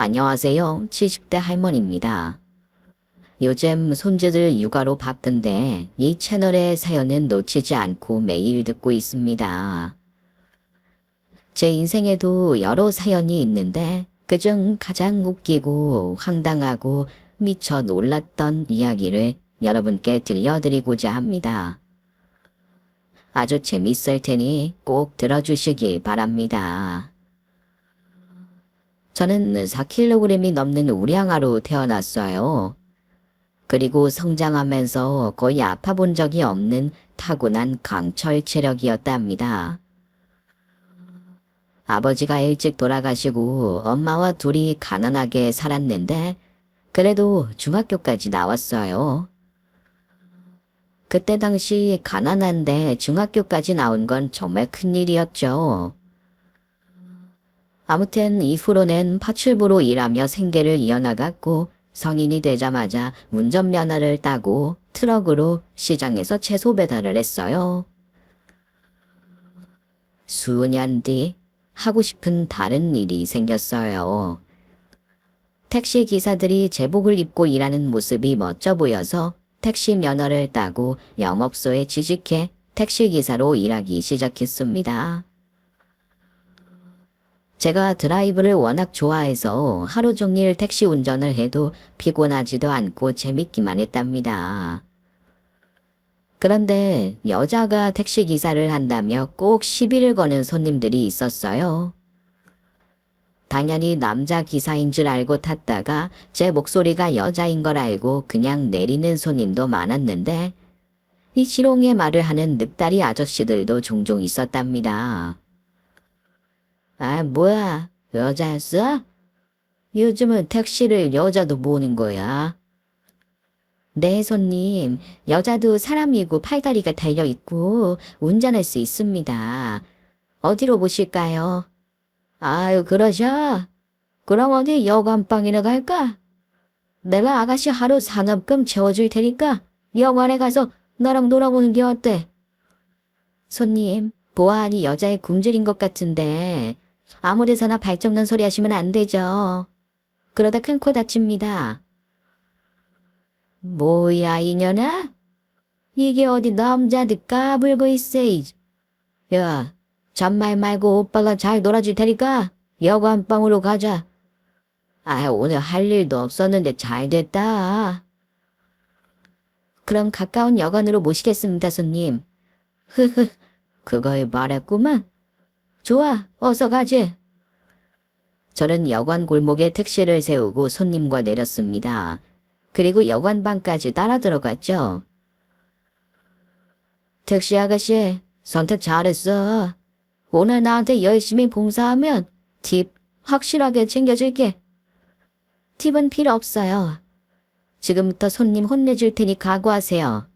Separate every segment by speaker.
Speaker 1: 안녕하세요. 70대 할머니입니다. 요즘 손주들 육아로 바쁜데 이 채널의 사연은 놓치지 않고 매일 듣고 있습니다. 제 인생에도 여러 사연이 있는데 그중 가장 웃기고 황당하고 미처 놀랐던 이야기를 여러분께 들려드리고자 합니다. 아주 재밌을 테니 꼭 들어주시기 바랍니다. 저는 4kg이 넘는 우량아로 태어났어요. 그리고 성장하면서 거의 아파 본 적이 없는 타고난 강철 체력이었답니다. 아버지가 일찍 돌아가시고 엄마와 둘이 가난하게 살았는데 그래도 중학교까지 나왔어요. 그때 당시 가난한데 중학교까지 나온 건 정말 큰일이었죠. 아무튼 이후로는 파출부로 일하며 생계를 이어나갔고 성인이 되자마자 운전면허를 따고 트럭으로 시장에서 채소 배달을 했어요. 수년 뒤 하고 싶은 다른 일이 생겼어요. 택시 기사들이 제복을 입고 일하는 모습이 멋져 보여서 택시 면허를 따고 영업소에 취직해 택시 기사로 일하기 시작했습니다. 제가 드라이브를 워낙 좋아해서 하루 종일 택시 운전을 해도 피곤하지도 않고 재밌기만 했답니다. 그런데 여자가 택시 기사를 한다며 꼭 시비를 거는 손님들이 있었어요. 당연히 남자 기사인 줄 알고 탔다가 제 목소리가 여자인 걸 알고 그냥 내리는 손님도 많았는데 이 지롱의 말을 하는 늑다리 아저씨들도 종종 있었답니다. 아, 뭐야, 여자였어? 요즘은 택시를 여자도 모는 거야. 네, 손님. 여자도 사람이고 팔다리가 달려있고 운전할 수 있습니다. 어디로 모실까요? 아유, 그러셔? 그럼 어디 여관방이나 갈까? 내가 아가씨 하루 상업금 채워줄 테니까 여관에 가서 너랑 놀아보는 게 어때? 손님, 보아하니 여자의 굶주린 것 같은데 아무 데서나 발정난 소리 하시면 안 되죠. 그러다 큰 코 다칩니다. 뭐야 이년아? 이게 어디 남자들 까불고 있어. 야, 잔말 말고 오빠가 잘 놀아줄 테니까 여관방으로 가자. 아, 오늘 할 일도 없었는데 잘 됐다. 그럼 가까운 여관으로 모시겠습니다, 손님. 흐흐, 그거에 말했구만. 좋아, 어서 가지. 저는 여관 골목에 택시를 세우고 손님과 내렸습니다. 그리고 여관방까지 따라 들어갔죠. 택시 아가씨, 선택 잘했어. 오늘 나한테 열심히 봉사하면 팁 확실하게 챙겨줄게. 팁은 필요 없어요. 지금부터 손님 혼내줄 테니 각오하세요.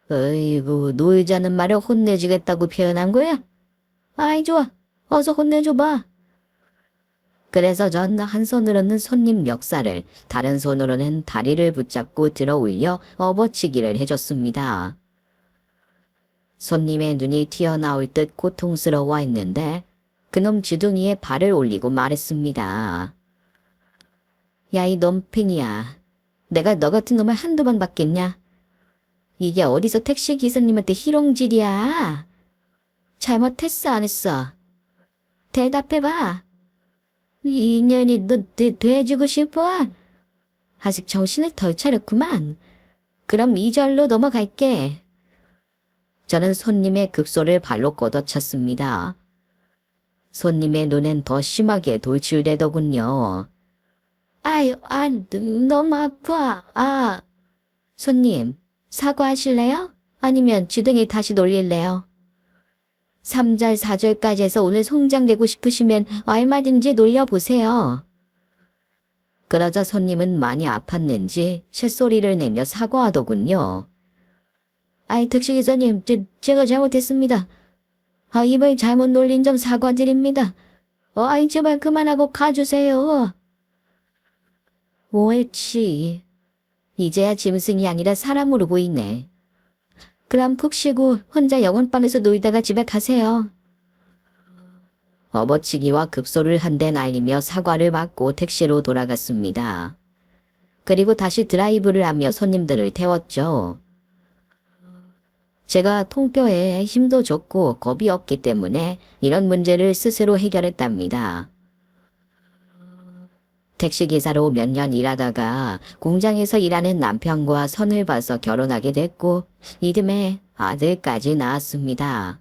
Speaker 1: 어이구, 놀자는 말을 혼내주겠다고 표현한 거야? 아이 좋아, 어서 혼내줘봐. 그래서 전 한 손으로는 손님 멱살을, 다른 손으로는 다리를 붙잡고 들어 올려 업어치기를 해줬습니다. 손님의 눈이 튀어나올 듯 고통스러워 했는데 그놈 주둥이에 발을 올리고 말했습니다. 야, 이 놈팽이야. 내가 너 같은 놈을 한두 번 봤겠냐? 이게 어디서 택시 기사님한테 희롱질이야? 잘못했어, 안 했어? 대답해봐. 이 인연이 너 돼주고 싶어? 아직 정신을 덜 차렸구만. 그럼 2절로 넘어갈게. 저는 손님의 극소를 발로 걷어찼습니다. 손님의 눈엔 더 심하게 돌출되더군요. 아유, 너무 아파. 아, 손님, 사과하실래요? 아니면 주둥이 다시 놀릴래요? 3절, 4절까지 해서 오늘 송장되고 싶으시면 얼마든지 놀려보세요. 그러자 손님은 많이 아팠는지 쇳소리를 내며 사과하더군요. 아이, 택시기사님, 제가 잘못했습니다. 아, 이번에 잘못 놀린 점 사과드립니다. 아이, 제발 그만하고 가주세요. 옳지. 이제야 짐승이 아니라 사람으로 보이네. 그럼 푹 쉬고 혼자 영혼방에서 놀다가 집에 가세요. 업어치기와 급소를 한 대 날리며 사과를 받고 택시로 돌아갔습니다. 그리고 다시 드라이브를 하며 손님들을 태웠죠. 제가 통뼈에 힘도 좋고 겁이 없기 때문에 이런 문제를 스스로 해결했답니다. 택시기사로 몇 년 일하다가 공장에서 일하는 남편과 선을 봐서 결혼하게 됐고 이듬해 아들까지 낳았습니다.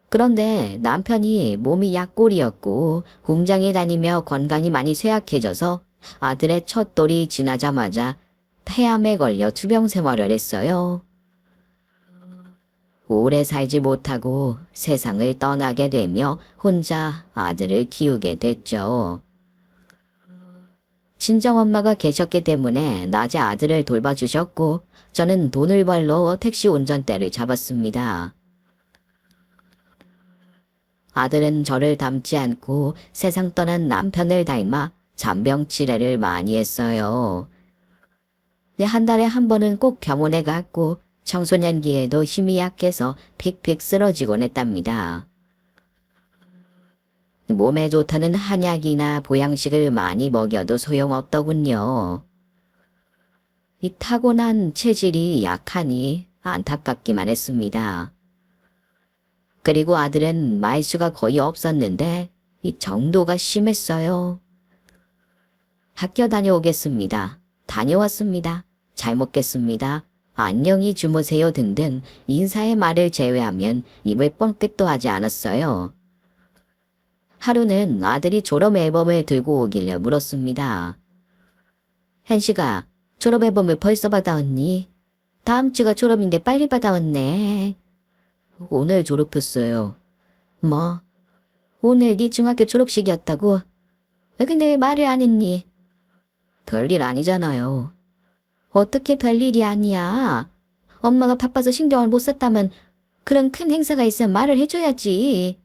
Speaker 1: 그런데 남편이 몸이 약골이었고 공장에 다니며 건강이 많이 쇠약해져서 아들의 첫 돌이 지나자마자 폐암에 걸려 투병 생활을 했어요. 오래 살지 못하고 세상을 떠나게 되며 혼자 아들을 키우게 됐죠. 친정엄마가 계셨기 때문에 낮에 아들을 돌봐주셨고 저는 돈을 벌러 택시 운전대를 잡았습니다. 아들은 저를 닮지 않고 세상 떠난 남편을 닮아 잔병치레를 많이 했어요. 한 달에 한 번은 꼭 병원에 갔고 청소년기에도 힘이 약해서 픽픽 쓰러지곤 했답니다. 몸에 좋다는 한약이나 보양식을 많이 먹여도 소용없더군요. 이 타고난 체질이 약하니 안타깝기만 했습니다. 그리고 아들은 말수가 거의 없었는데 이 정도가 심했어요. 학교 다녀오겠습니다. 다녀왔습니다. 잘 먹겠습니다. 안녕히 주무세요 등등 인사의 말을 제외하면 입을 뻥끗도 하지 않았어요. 하루는 아들이 졸업 앨범을 들고 오길래 물었습니다. 현식아, 졸업 앨범을 벌써 받아왔니? 다음 주가 졸업인데 빨리 받아왔네. 오늘 졸업했어요. 뭐? 오늘 네 중학교 졸업식이었다고? 왜 근데 왜 말을 안 했니? 별일 아니잖아요. 어떻게 별일이 아니야? 엄마가 바빠서 신경을 못 썼다면 그런 큰 행사가 있으면 말을 해줘야지.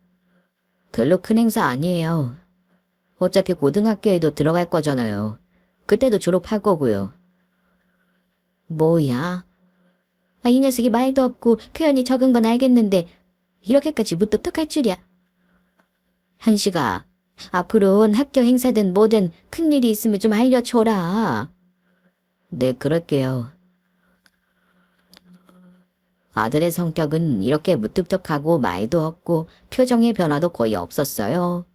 Speaker 1: 별로 큰 행사 아니에요. 어차피 고등학교에도 들어갈 거잖아요. 그때도 졸업할 거고요. 뭐야? 이 녀석이 말도 없고 표현이 적은 건 알겠는데 이렇게까지 무뚝뚝할 줄이야. 현식아, 앞으로는 학교 행사든 뭐든 큰일이 있으면 좀 알려줘라. 네, 그럴게요. 아들의 성격은 이렇게 무뚝뚝하고 말도 없고 표정의 변화도 거의 없었어요.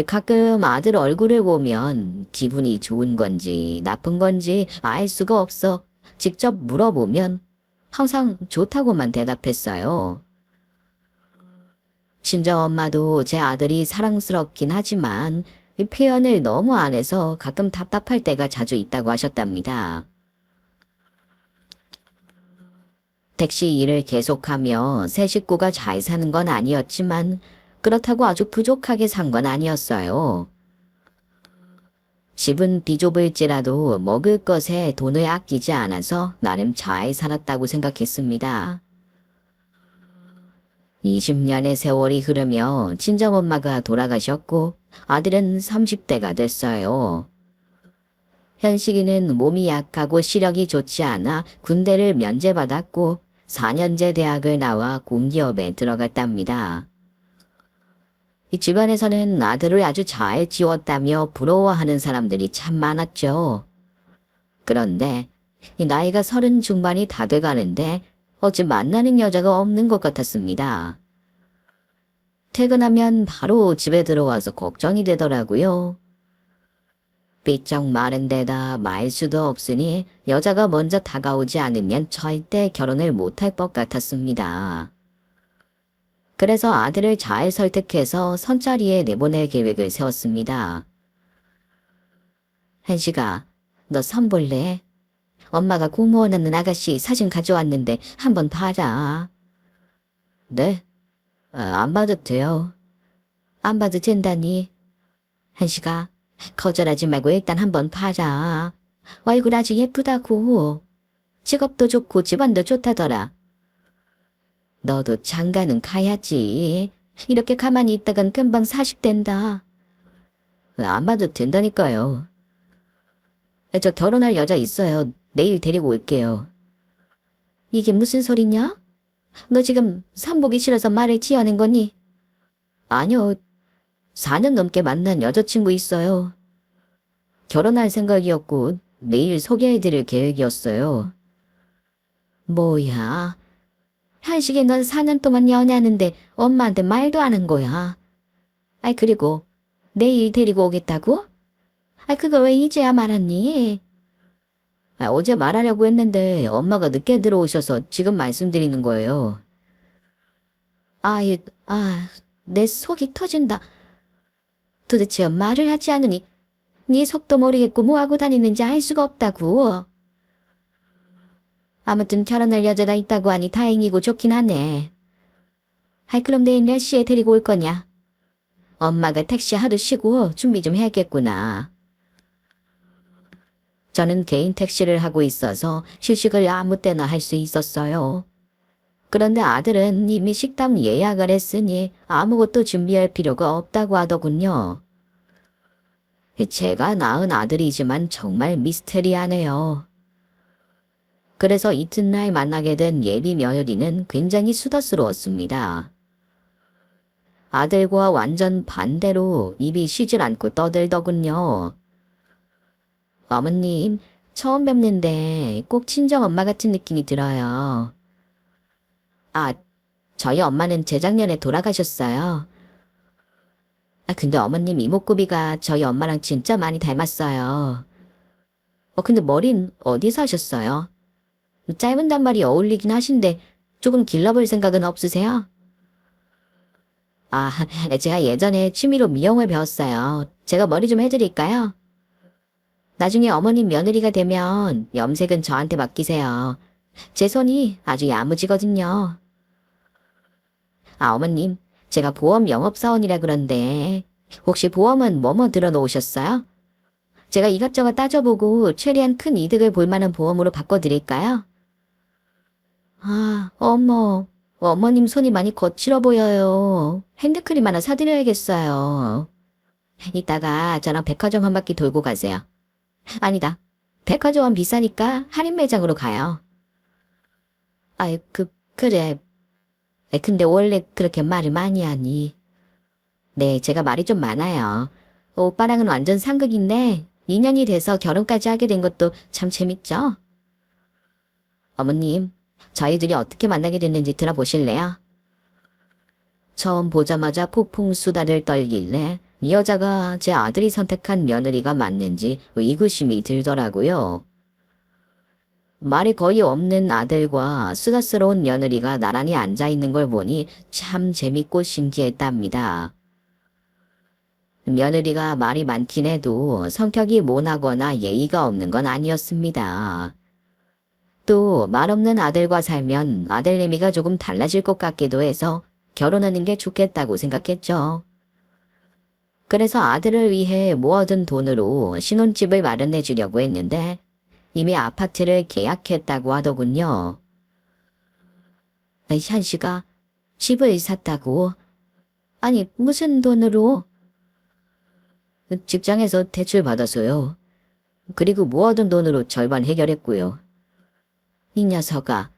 Speaker 1: 가끔 아들 얼굴을 보면 기분이 좋은 건지 나쁜 건지 알 수가 없어 직접 물어보면 항상 좋다고만 대답했어요. 친정엄마도 제 아들이 사랑스럽긴 하지만 표현을 너무 안 해서 가끔 답답할 때가 자주 있다고 하셨답니다. 택시 일을 계속하며 세 식구가 잘 사는 건 아니었지만 그렇다고 아주 부족하게 산 건 아니었어요. 집은 비좁을지라도 먹을 것에 돈을 아끼지 않아서 나름 잘 살았다고 생각했습니다. 20년의 세월이 흐르며 친정엄마가 돌아가셨고 아들은 30대가 됐어요. 현식이는 몸이 약하고 시력이 좋지 않아 군대를 면제받았고 4년제 대학을 나와 공기업에 들어갔답니다. 이 집안에서는 아들을 아주 잘 지웠다며 부러워하는 사람들이 참 많았죠. 그런데 이 나이가 30 중반이 다 돼가는데 어찌 만나는 여자가 없는 것 같았습니다. 퇴근하면 바로 집에 들어와서 걱정이 되더라고요. 삐쩍 마른 데다 말수도 없으니 여자가 먼저 다가오지 않으면 절대 결혼을 못할 것 같았습니다. 그래서 아들을 잘 설득해서 선자리에 내보낼 계획을 세웠습니다. 현식아, 너 선 볼래? 엄마가 공무원하는 아가씨 사진 가져왔는데 한번 봐라. 네? 안 봐도 돼요. 안 봐도 된다니. 현식아, 거절하지 말고 일단 한번 봐라. 얼굴 아주 예쁘다고. 직업도 좋고 집안도 좋다더라. 너도 장가는 가야지. 이렇게 가만히 있다간 금방 40 된다. 안 봐도 된다니까요. 저 결혼할 여자 있어요. 내일 데리고 올게요. 이게 무슨 소리냐? 너 지금 산 보기 싫어서 말을 지어낸 거니? 아니요. 4년 넘게 만난 여자친구 있어요. 결혼할 생각이었고 내일 소개해드릴 계획이었어요. 뭐야? 한식이 넌 4년 동안 연애하는데 엄마한테 말도 안 한 거야. 아이 그리고 내일 데리고 오겠다고? 아 그거 왜 이제야 말았니? 어제 말하려고 했는데 엄마가 늦게 들어오셔서 지금 말씀드리는 거예요. 아이, 내 속이 터진다. 도대체 말을 하지 않으니 네 속도 모르겠고 뭐하고 다니는지 알 수가 없다고. 아무튼 결혼할 여자가 있다고 하니 다행이고 좋긴 하네. 아이 그럼 내일 몇 시에 데리고 올 거냐? 엄마가 택시 하루 쉬고 준비 좀 해야겠구나. 저는 개인 택시를 하고 있어서 휴식을 아무 때나 할 수 있었어요. 그런데 아들은 이미 식당 예약을 했으니 아무것도 준비할 필요가 없다고 하더군요. 제가 낳은 아들이지만 정말 미스테리하네요. 그래서 이튿날 만나게 된 예비 며느리는 굉장히 수다스러웠습니다. 아들과 완전 반대로 입이 쉬질 않고 떠들더군요. 어머님, 처음 뵙는데 꼭 친정엄마 같은 느낌이 들어요. 아, 저희 엄마는 재작년에 돌아가셨어요. 근데 어머님 이목구비가 저희 엄마랑 진짜 많이 닮았어요. 근데 머린 어디서 하셨어요? 짧은 단발이 어울리긴 하신데 조금 길러볼 생각은 없으세요? 아, 제가 예전에 취미로 미용을 배웠어요. 제가 머리 좀 해드릴까요? 나중에 어머님 며느리가 되면 염색은 저한테 맡기세요. 제 손이 아주 야무지거든요. 어머님, 제가 보험 영업사원이라 그런데 혹시 보험은 뭐뭐 들어놓으셨어요? 제가 이것저것 따져보고 최대한 큰 이득을 볼 만한 보험으로 바꿔드릴까요? 어머, 어머님 손이 많이 거칠어 보여요. 핸드크림 하나 사드려야겠어요. 이따가 저랑 백화점 한 바퀴 돌고 가세요. 아니다. 백화점은 비싸니까 할인 매장으로 가요. 그래. 근데 원래 그렇게 말을 많이 하니. 네, 제가 말이 좀 많아요. 오빠랑은 완전 상극인데 2년이 돼서 결혼까지 하게 된 것도 참 재밌죠? 어머님, 저희들이 어떻게 만나게 됐는지 들어보실래요? 처음 보자마자 폭풍 수다를 떨길래 이 여자가 제 아들이 선택한 며느리가 맞는지 의구심이 들더라고요. 말이 거의 없는 아들과 수다스러운 며느리가 나란히 앉아있는 걸 보니 참 재밌고 신기했답니다. 며느리가 말이 많긴 해도 성격이 모나거나 예의가 없는 건 아니었습니다. 또 말 없는 아들과 살면 아들내미가 조금 달라질 것 같기도 해서 결혼하는 게 좋겠다고 생각했죠. 그래서 아들을 위해 모아둔 돈으로 신혼집을 마련해 주려고 했는데 이미 아파트를 계약했다고 하더군요. 현씨가 집을 샀다고? 아니 무슨 돈으로? 직장에서 대출 받아서요. 그리고 모아둔 돈으로 절반 해결했고요. 이 녀석아,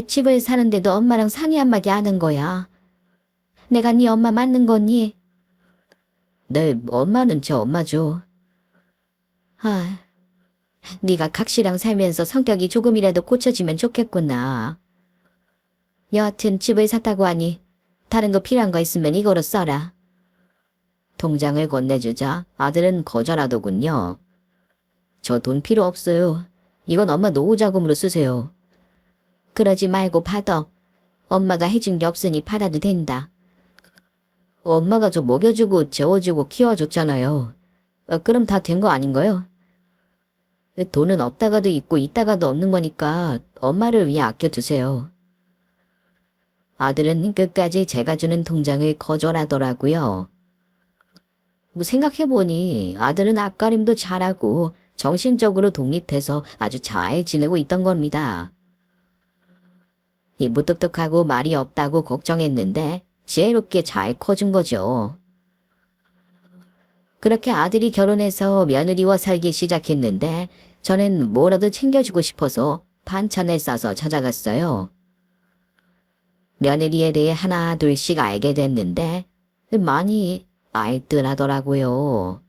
Speaker 1: 집을 사는데도 엄마랑 상의 한마디 하는 거야. 내가 네 엄마 맞는 거니? 네, 엄마는 제 엄마죠. 네가 각시랑 살면서 성격이 조금이라도 고쳐지면 좋겠구나. 여하튼 집을 샀다고 하니 다른 거 필요한 거 있으면 이거로 써라. 통장을 건네주자 아들은 거절하더군요. 저 돈 필요 없어요. 이건 엄마 노후자금으로 쓰세요. 그러지 말고 받아. 엄마가 해준 게 없으니 받아도 된다. 엄마가 저 먹여주고 재워주고 키워줬잖아요. 그럼 다 된 거 아닌가요? 돈은 없다가도 있고 있다가도 없는 거니까 엄마를 위해 아껴두세요. 아들은 끝까지 제가 주는 통장을 거절하더라고요. 생각해보니 아들은 앞가림도 잘하고 정신적으로 독립해서 아주 잘 지내고 있던 겁니다. 무뚝뚝하고 말이 없다고 걱정했는데 지혜롭게 잘 커준 거죠. 그렇게 아들이 결혼해서 며느리와 살기 시작했는데 저는 뭐라도 챙겨주고 싶어서 반찬을 싸서 찾아갔어요. 며느리에 대해 하나 둘씩 알게 됐는데 많이 알뜰하더라고요.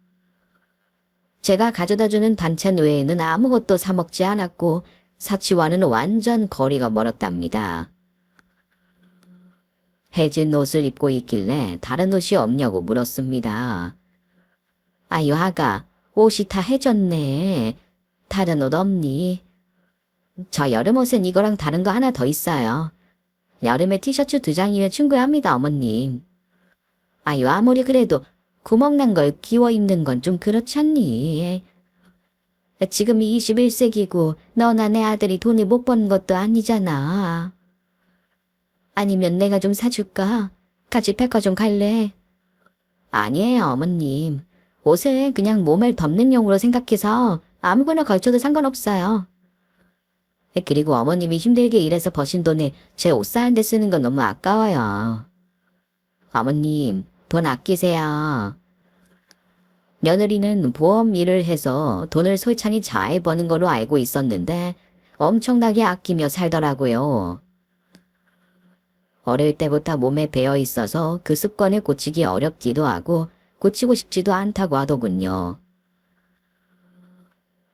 Speaker 1: 제가 가져다주는 반찬 외에는 아무것도 사 먹지 않았고 사치와는 완전 거리가 멀었답니다. 해진 옷을 입고 있길래 다른 옷이 없냐고 물었습니다. 아유, 아가, 옷이 다 해졌네. 다른 옷 없니? 저 여름 옷은 이거랑 다른 거 하나 더 있어요. 여름에 티셔츠 2장이면 충분합니다, 어머님. 아유, 아무리 그래도 구멍난 걸 끼워 입는 건 좀 그렇지 않니? 지금이 21세기고 너나 내 아들이 돈을 못 버는 것도 아니잖아. 아니면 내가 좀 사줄까? 같이 백화점 갈래? 아니에요, 어머님. 옷은 그냥 몸을 덮는 용으로 생각해서 아무거나 걸쳐도 상관없어요. 그리고 어머님이 힘들게 일해서 버신 돈을 제 옷 사는 데 쓰는 건 너무 아까워요. 어머님, 돈 아끼세요. 며느리는 보험 일을 해서 돈을 솔찬히 잘 버는 걸로 알고 있었는데 엄청나게 아끼며 살더라고요. 어릴 때부터 몸에 배어 있어서 그 습관을 고치기 어렵기도 하고 고치고 싶지도 않다고 하더군요.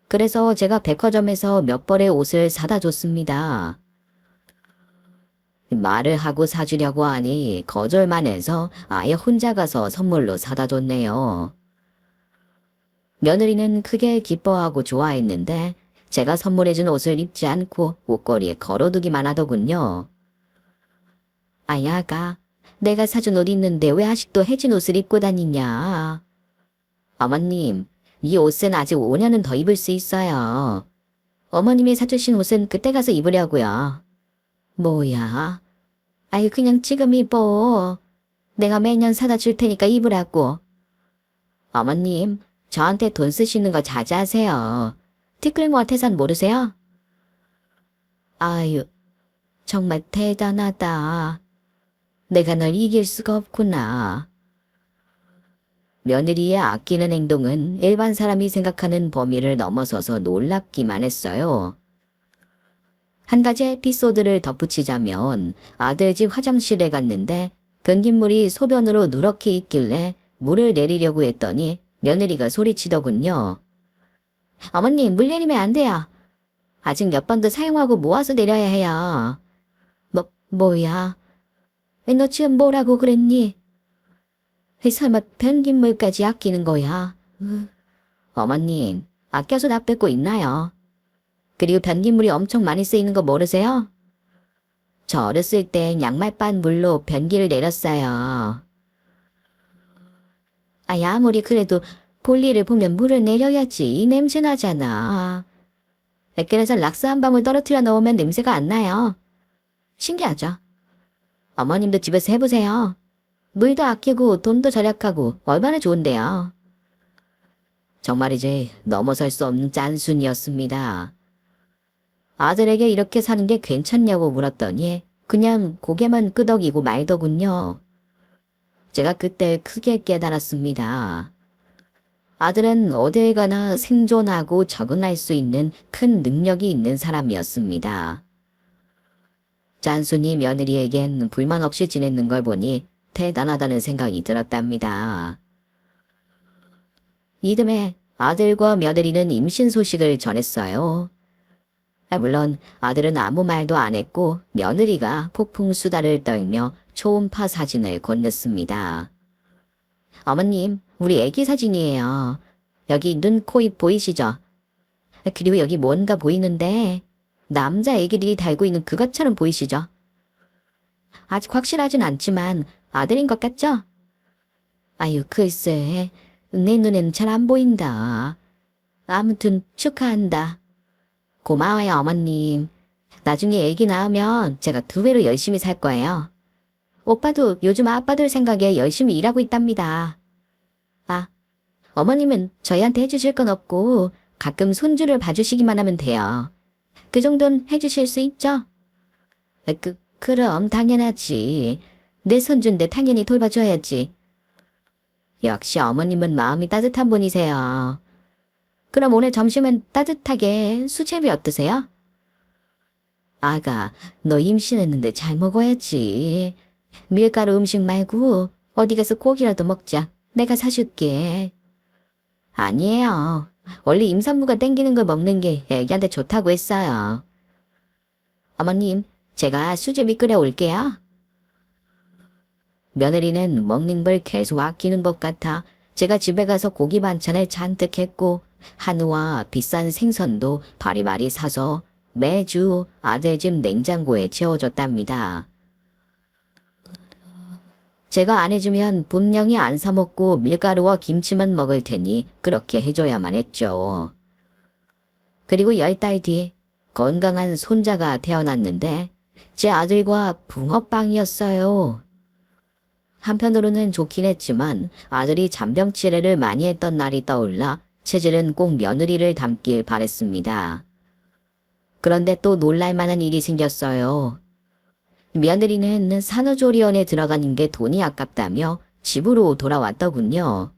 Speaker 1: 그래서 제가 백화점에서 몇 벌의 옷을 사다 줬습니다. 말을 하고 사주려고 하니 거절만 해서 아예 혼자 가서 선물로 사다 줬네요. 며느리는 크게 기뻐하고 좋아했는데 제가 선물해준 옷을 입지 않고 옷걸이에 걸어두기만 하더군요. 아야가, 내가 사준 옷 있는데 왜 아직도 해진 옷을 입고 다니냐? 어머님, 이 옷은 아직 5년은 더 입을 수 있어요. 어머님이 사주신 옷은 그때 가서 입으려고요. 뭐야? 아유, 그냥 지금 입어. 내가 매년 사다 줄 테니까 입으라고. 어머님, 저한테 돈 쓰시는 거 자제하세요. 티끌모아 태산 모르세요? 아유, 정말 대단하다. 내가 널 이길 수가 없구나. 며느리의 아끼는 행동은 일반 사람이 생각하는 범위를 넘어서서 놀랍기만 했어요. 한 가지 에피소드를 덧붙이자면 아들 집 화장실에 갔는데 변기물이 소변으로 누렇게 있길래 물을 내리려고 했더니 며느리가 소리치더군요. 어머님, 물 내리면 안 돼요. 아직 몇 번 더 사용하고 모아서 내려야 해요. 뭐야? 너 지금 뭐라고 그랬니? 설마 변기물까지 아끼는 거야? 어머님, 아껴서 다 뺏고 있나요? 그리고 변기물이 엄청 많이 쓰이는 거 모르세요? 저 어렸을 땐 양말반 물로 변기를 내렸어요. 아야, 아무리 그래도 볼일을 보면 물을 내려야지. 냄새 나잖아. 그래서 락스 한 방울 떨어뜨려 놓으면 냄새가 안 나요. 신기하죠? 어머님도 집에서 해보세요. 물도 아끼고 돈도 절약하고 얼마나 좋은데요. 정말이지 넘어설 수 없는 짠순이었습니다. 아들에게 이렇게 사는 게 괜찮냐고 물었더니 그냥 고개만 끄덕이고 말더군요. 제가 그때 크게 깨달았습니다. 아들은 어딜 가나 생존하고 적응할 수 있는 큰 능력이 있는 사람이었습니다. 짠순이 며느리에겐 불만 없이 지냈는 걸 보니 대단하다는 생각이 들었답니다. 이듬해 아들과 며느리는 임신 소식을 전했어요. 물론 아들은 아무 말도 안 했고 며느리가 폭풍 수다를 떨며 초음파 사진을 건넸습니다. 어머님, 우리 애기 사진이에요. 여기 눈, 코, 입 보이시죠? 그리고 여기 뭔가 보이는데 남자 애기들이 달고 있는 그것처럼 보이시죠? 아직 확실하진 않지만 아들인 것 같죠? 아유, 글쎄, 내 눈에는 잘 안 보인다. 아무튼 축하한다. 고마워요, 어머님. 나중에 애기 낳으면 제가 2배로 열심히 살 거예요. 오빠도 요즘 아빠들 생각에 열심히 일하고 있답니다. 아, 어머님은 저희한테 해주실 건 없고 가끔 손주를 봐주시기만 하면 돼요. 그 정도는 해주실 수 있죠? 그럼 당연하지. 내 손주인데 당연히 돌봐줘야지. 역시 어머님은 마음이 따뜻한 분이세요. 그럼 오늘 점심은 따뜻하게 수제비 어떠세요? 아가, 너 임신했는데 잘 먹어야지. 밀가루 음식 말고 어디 가서 고기라도 먹자. 내가 사줄게. 아니에요. 원래 임산부가 땡기는 걸 먹는 게 애기한테 좋다고 했어요. 어머님, 제가 수제비 끓여올게요. 며느리는 먹는 걸 계속 아끼는 것 같아 제가 집에 가서 고기 반찬을 잔뜩 했고 한우와 비싼 생선도 바리바리 사서 매주 아들 집 냉장고에 채워줬답니다. 제가 안 해주면 분명히 안 사 먹고 밀가루와 김치만 먹을 테니 그렇게 해줘야만 했죠. 그리고 10달 뒤 건강한 손자가 태어났는데 제 아들과 붕어빵이었어요. 한편으로는 좋긴 했지만 아들이 잔병 치레를 많이 했던 날이 떠올라 체질은 꼭 며느리를 닮길 바랬습니다. 그런데 또 놀랄만한 일이 생겼어요. 며느리는 산후조리원에 들어가는 게 돈이 아깝다며 집으로 돌아왔더군요.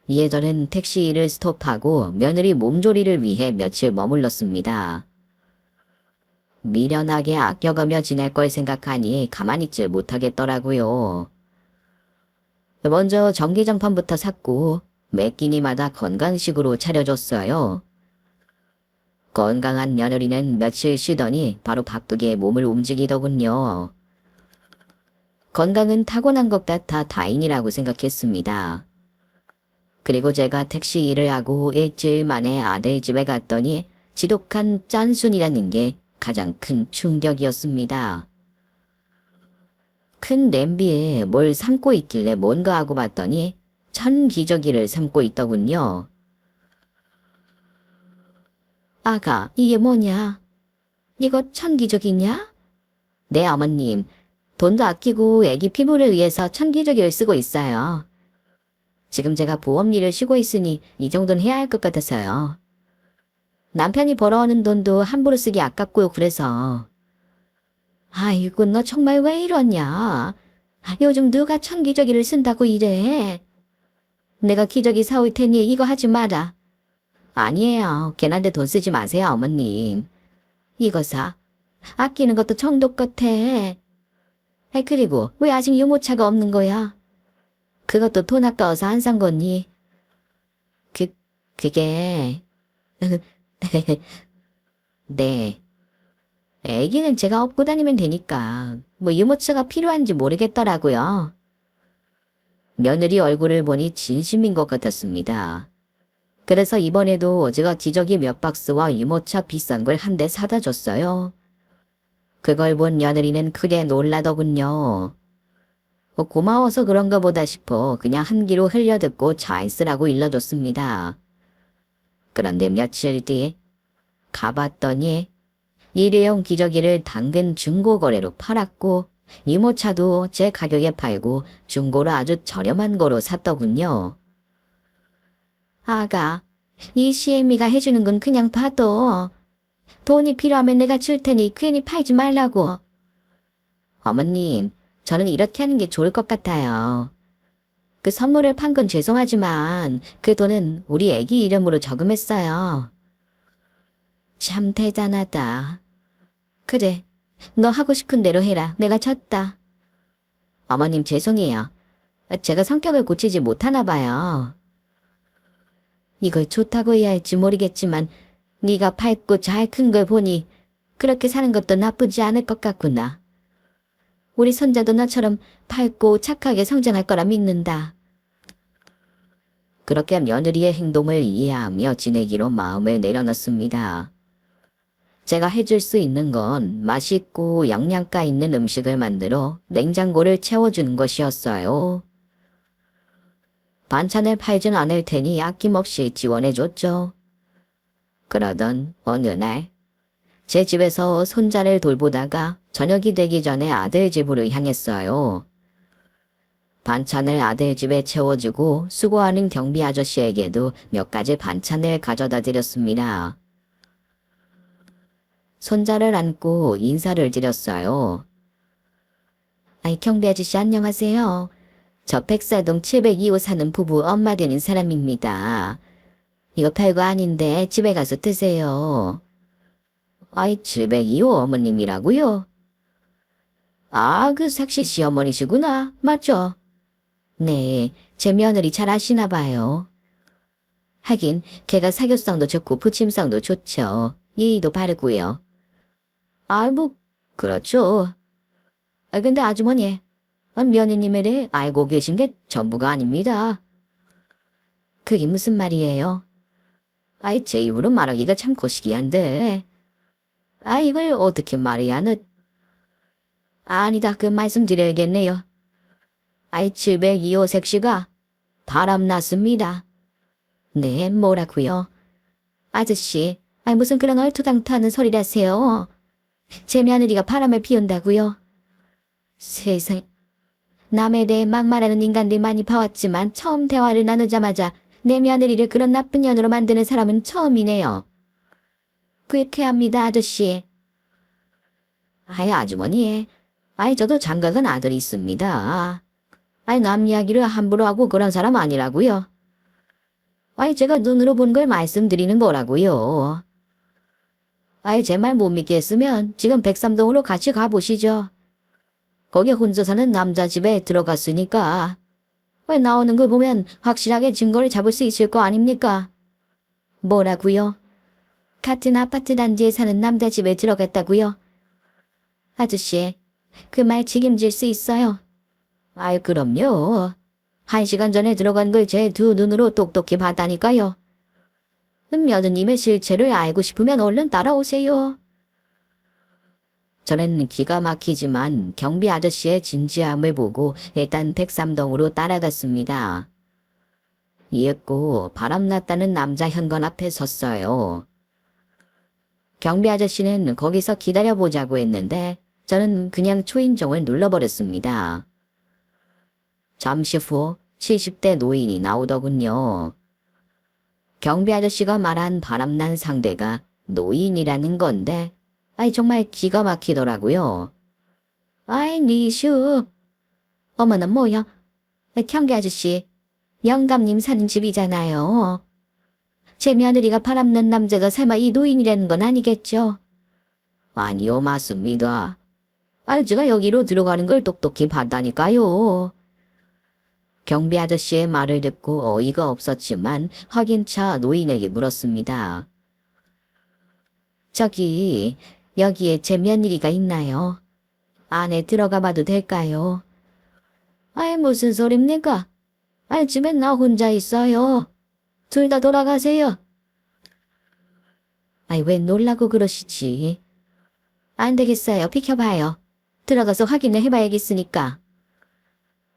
Speaker 1: 이에 저는 택시 일을 스톱하고 며느리 몸조리를 위해 며칠 머물렀습니다. 미련하게 아껴가며 지낼 걸 생각하니 가만히 있질 못하겠더라고요. 먼저 전기장판부터 샀고 매 끼니마다 건강식으로 차려줬어요. 건강한 며느리는 며칠 쉬더니 바로 바쁘게 몸을 움직이더군요. 건강은 타고난 것 같아 다행이라고 생각했습니다. 그리고 제가 택시 일을 하고 일주일 만에 아들 집에 갔더니 지독한 짠순이라는 게 가장 큰 충격이었습니다. 큰 냄비에 뭘 삶고 있길래 뭔가 하고 봤더니 천기저귀를 삶고 있더군요. 아가, 이게 뭐냐? 이거 천기저귀냐? 네, 어머님. 돈도 아끼고 애기 피부를 위해서 천기저귀를 쓰고 있어요. 지금 제가 보험일을 쉬고 있으니 이 정도는 해야 할 것 같아서요. 남편이 벌어오는 돈도 함부로 쓰기 아깝고요, 그래서. 아이고, 너 정말 왜 이러냐? 요즘 누가 천기저귀를 쓴다고 이래? 내가 기저귀 사올 테니 이거 하지 마라. 아니에요. 괜한데 돈 쓰지 마세요, 어머님. 이거 사. 아끼는 것도 정도 같아. 그리고 왜 아직 유모차가 없는 거야? 그것도 돈 아까워서 안 산 거니? 그게... 네. 애기는 제가 업고 다니면 되니까 뭐 유모차가 필요한지 모르겠더라고요. 며느리 얼굴을 보니 진심인 것 같았습니다. 그래서 이번에도 제가 기저귀 몇 박스와 유모차 비싼 걸 한 대 사다 줬어요. 그걸 본 며느리는 크게 놀라더군요. 고마워서 그런가 보다 싶어 그냥 한 귀로 흘려듣고 잘 쓰라고 일러줬습니다. 그런데 며칠 뒤 가봤더니 일회용 기저귀를 당근 중고거래로 팔았고 유모차도 제 가격에 팔고 중고로 아주 저렴한 거로 샀더군요. 아가, 이 시애미가 해주는 건 그냥 봐도 돈이 필요하면 내가 줄 테니 괜히 팔지 말라고. 어머님, 저는 이렇게 하는 게 좋을 것 같아요. 그 선물을 판 건 죄송하지만 그 돈은 우리 애기 이름으로 저금했어요. 참 대단하다. 그래, 너 하고 싶은 대로 해라. 내가 졌다. 어머님 죄송해요. 제가 성격을 고치지 못하나 봐요. 이걸 좋다고 해야 할지 모르겠지만 네가 밝고 잘 큰 걸 보니 그렇게 사는 것도 나쁘지 않을 것 같구나. 우리 손자도 너처럼 밝고 착하게 성장할 거라 믿는다. 그렇게 며느리의 행동을 이해하며 지내기로 마음을 내려놓습니다. 제가 해줄 수 있는 건 맛있고 영양가 있는 음식을 만들어 냉장고를 채워주는 것이었어요. 반찬을 팔진 않을 테니 아낌없이 지원해줬죠. 그러던 어느 날 제 집에서 손자를 돌보다가 저녁이 되기 전에 아들 집으로 향했어요. 반찬을 아들 집에 채워주고 수고하는 경비 아저씨에게도 몇 가지 반찬을 가져다 드렸습니다. 손자를 안고 인사를 드렸어요. 경비 아저씨 안녕하세요. 저 백사동 702호 사는 부부 엄마 되는 사람입니다. 이거 별거 아닌데 집에 가서 드세요. 702호 어머님이라고요? 그 삭시 시어머니시구나. 맞죠? 네, 제 며느리 잘 아시나 봐요. 하긴 걔가 사교성도 좋고 부침성도 좋죠. 예의도 바르고요. 뭐 그렇죠. 근데 아주머니, 며느님에 대해 알고 계신 게 전부가 아닙니다. 그게 무슨 말이에요? 제 입으로 말하기가 참 거시기한데. 이걸 어떻게 말해야 하는? 아니다, 그 말씀드려야겠네요. 702호 색시가 바람났습니다. 네, 뭐라고요? 아저씨, 무슨 그런 얼토당토하는 소리라세요? 제 며느리가 바람을 피운다고요? 세상, 남에 대해 막말하는 인간들 많이 봐왔지만 처음 대화를 나누자마자 내 며느리를 그런 나쁜 년으로 만드는 사람은 처음이네요. 그렇게 합니다, 아저씨. 아주머니. 저도 장가간 아들이 있습니다. 남 이야기를 함부로 하고 그런 사람 아니라고요. 제가 눈으로 본 걸 말씀드리는 거라고요. 제 말 못 믿겠으면 지금 백삼동으로 같이 가보시죠. 거기 혼자 사는 남자 집에 들어갔으니까 나오는 걸 보면 확실하게 증거를 잡을 수 있을 거 아닙니까? 뭐라고요? 같은 아파트 단지에 사는 남자 집에 들어갔다고요? 아저씨, 그 말 책임질 수 있어요? 그럼요. 1시간 전에 들어간 걸 제 두 눈으로 똑똑히 봤다니까요. 며느님의 실체를 알고 싶으면 얼른 따라오세요. 저는 기가 막히지만 경비 아저씨의 진지함을 보고 일단 백삼동으로 따라갔습니다. 이윽고 바람났다는 남자 현관 앞에 섰어요. 경비 아저씨는 거기서 기다려보자고 했는데 저는 그냥 초인종을 눌러버렸습니다. 잠시 후 70대 노인이 나오더군요. 경비 아저씨가 말한 바람난 상대가 노인이라는 건데 정말 기가 막히더라고요. 니슈. 어머나 뭐야. 경비 아저씨, 영감님 사는 집이잖아요. 제 며느리가 바람난 남자가 설마 이 노인이라는 건 아니겠죠? 아니요, 맞습니다. 제가 여기로 들어가는 걸 똑똑히 봤다니까요. 경비 아저씨의 말을 듣고 어이가 없었지만 확인차 노인에게 물었습니다. 저기, 여기에 제 며느리가 있나요? 안에 들어가 봐도 될까요? 무슨 소립니까? 집에 나 혼자 있어요. 둘 다 돌아가세요. 왜 놀라고 그러시지? 안 되겠어요. 비켜봐요. 들어가서 확인을 해봐야겠으니까.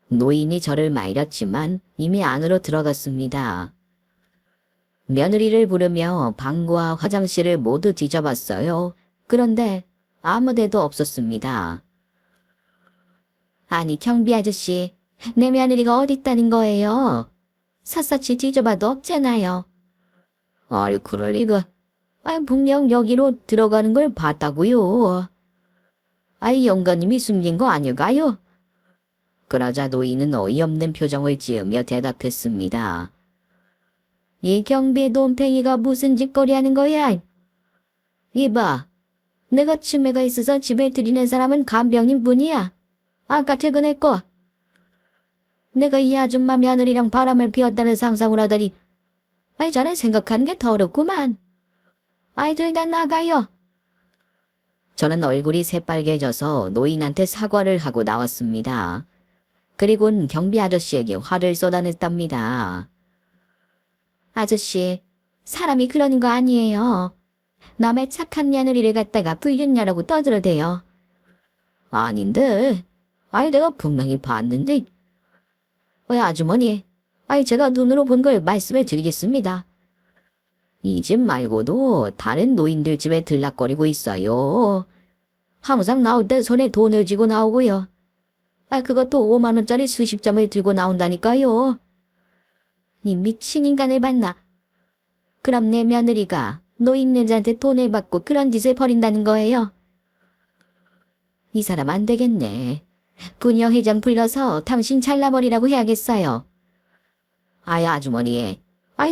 Speaker 1: 노인이 저를 말렸지만 이미 안으로 들어갔습니다. 며느리를 부르며 방과 화장실을 모두 뒤져봤어요. 그런데 아무 데도 없었습니다. 경비 아저씨, 내 며느리가 어디 있다는 거예요? 샅샅이 뒤져봐도 없잖아요. 그럴 리가. 분명 여기로 들어가는 걸 봤다고요. 영감님이 숨긴 거 아닐까요? 그러자 노인은 어이없는 표정을 지으며 대답했습니다. 이 경비의 놈탱이가 무슨 짓거리 하는 거야? 이봐, 내가 치매가 있어서 집에 들이는 사람은 간병인 뿐이야. 아까 퇴근했고. 내가 이 아줌마 며느리랑 바람을 피웠다는 상상을 하다니. 자네 생각하는 게 더럽구만. 둘 다 나가요. 저는 얼굴이 새빨개져서 노인한테 사과를 하고 나왔습니다. 그리고는 경비 아저씨에게 화를 쏟아냈답니다. 아저씨, 사람이 그러는 거 아니에요. 남의 착한 며느리를 갖다가 불륜녀라고 떠들어대요. 아닌데. 내가 분명히 봤는데. 아주머니, 제가 눈으로 본 걸 말씀해 드리겠습니다. 이 집 말고도 다른 노인들 집에 들락거리고 있어요. 항상 나올 때 손에 돈을 쥐고 나오고요. 그것도 5만 원짜리 수십 점을 들고 나온다니까요. 이 미친 인간을 봤나? 그럼 내 며느리가 노인네들한테 돈을 받고 그런 짓을 벌인다는 거예요? 이 사람 안 되겠네. 부녀회장 불러서 당신 잘라버리라고 해야겠어요. 아주머니.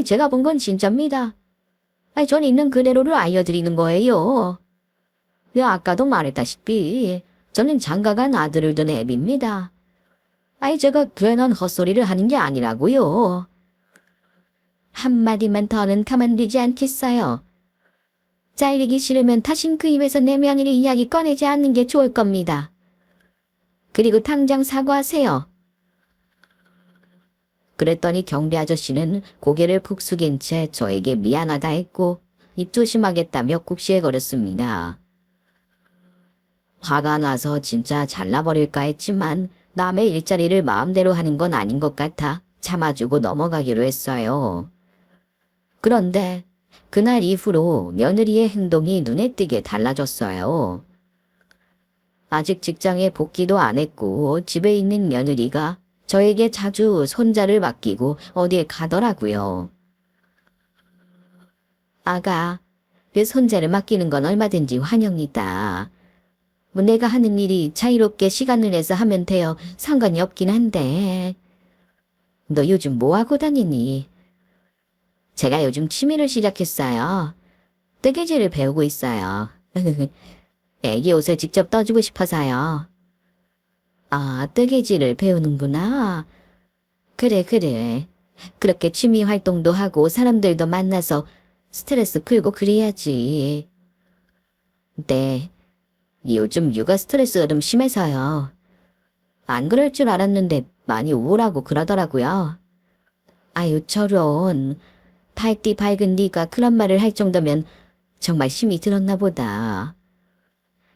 Speaker 1: 제가 본 건 진짜입니다. 전 있는 그대로를 알려드리는 거예요. 아까도 말했다시피 저는 장가간 아들을 둔 애비입니다. 아이, 제가 괜한 헛소리를 하는 게 아니라고요. 한마디만 더는 가만두지 않겠어요. 잘리기 싫으면 다신 그 입에서 내 며느리 이야기 꺼내지 않는 게 좋을 겁니다. 그리고 당장 사과하세요. 그랬더니 경비 아저씨는 고개를 푹 숙인 채 저에게 미안하다 했고 입 조심하겠다며 굽시해거렸습니다. 화가 나서 진짜 잘라버릴까 했지만 남의 일자리를 마음대로 하는 건 아닌 것 같아 참아주고 넘어가기로 했어요. 그런데 그날 이후로 며느리의 행동이 눈에 띄게 달라졌어요. 아직 직장에 복귀도 안 했고 집에 있는 며느리가 저에게 자주 손자를 맡기고 어디에 가더라고요. 아가, 그 손자를 맡기는 건 얼마든지 환영이다. 뭐 내가 하는 일이 자유롭게 시간을 내서 하면 돼요. 상관이 없긴 한데. 너 요즘 뭐 하고 다니니? 제가 요즘 취미를 시작했어요. 뜨개질을 배우고 있어요. 애기 옷을 직접 떠주고 싶어서요. 아, 뜨개질을 배우는구나. 그래, 그래. 그렇게 취미 활동도 하고 사람들도 만나서 스트레스 풀고 그래야지. 네, 요즘 육아 스트레스가 좀 심해서요. 안 그럴 줄 알았는데 많이 우울하고 그러더라고요. 아유, 저런. 밝디 밝은 네가 그런 말을 할 정도면 정말 힘이 들었나 보다.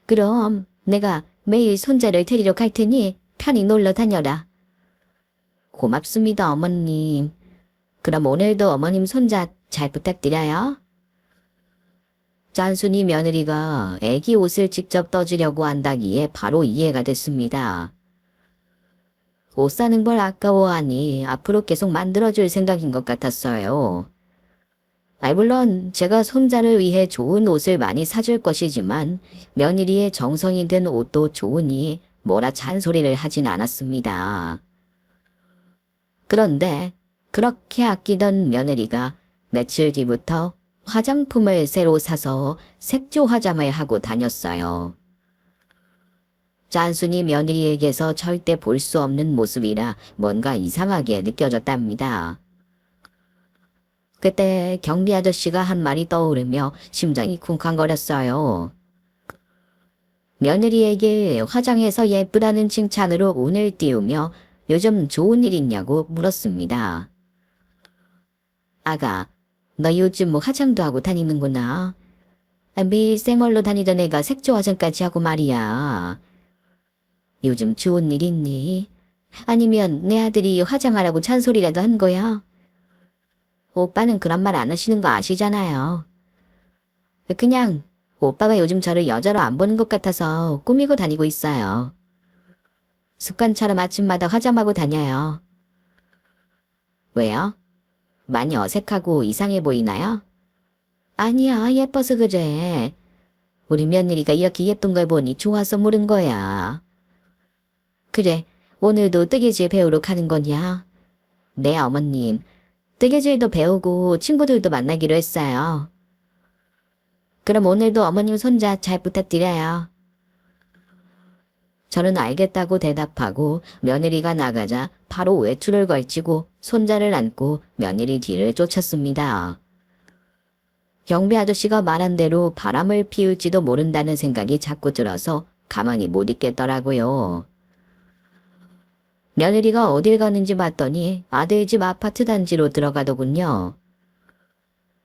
Speaker 1: 그럼 내가 매일 손자를 데리러 갈 테니 편히 놀러 다녀라. 고맙습니다, 어머님. 그럼 오늘도 어머님 손자 잘 부탁드려요. 짠순이 며느리가 애기 옷을 직접 떠주려고 한다기에 바로 이해가 됐습니다. 옷 사는 걸 아까워하니 앞으로 계속 만들어줄 생각인 것 같았어요. 물론 제가 손자를 위해 좋은 옷을 많이 사줄 것이지만 며느리의 정성이 든 옷도 좋으니 뭐라 잔소리를 하진 않았습니다. 그런데 그렇게 아끼던 며느리가 며칠 뒤부터 화장품을 새로 사서 색조 화장을 하고 다녔어요. 짠순이 며느리에게서 절대 볼 수 없는 모습이라 뭔가 이상하게 느껴졌답니다. 그때 경비 아저씨가 한 말이 떠오르며 심장이 쿵쾅거렸어요. 며느리에게 화장해서 예쁘다는 칭찬으로 운을 띄우며 요즘 좋은 일 있냐고 물었습니다. 아가, 너 요즘 뭐 화장도 하고 다니는구나. 매일 생얼로 다니던 애가 색조 화장까지 하고 말이야. 요즘 좋은 일 있니? 아니면 내 아들이 화장하라고 잔소리라도 한 거야? 오빠는 그런 말 안 하시는 거 아시잖아요. 그냥 오빠가 요즘 저를 여자로 안 보는 것 같아서 꾸미고 다니고 있어요. 습관처럼 아침마다 화장하고 다녀요. 왜요? 많이 어색하고 이상해 보이나요? 아니야, 예뻐서 그래. 우리 며느리가 이렇게 예쁜 걸 보니 좋아서 물은 거야. 그래, 오늘도 뜨개질 배우러 가는 거냐? 네, 어머님. 뜨개질도 배우고 친구들도 만나기로 했어요. 그럼 오늘도 어머님 손자 잘 부탁드려요. 저는 알겠다고 대답하고 며느리가 나가자 바로 외출을 걸치고 손자를 안고 며느리 뒤를 쫓았습니다. 경비 아저씨가 말한 대로 바람을 피울지도 모른다는 생각이 자꾸 들어서 가만히 못 있겠더라고요. 며느리가 어딜 가는지 봤더니 아들 집 아파트 단지로 들어가더군요.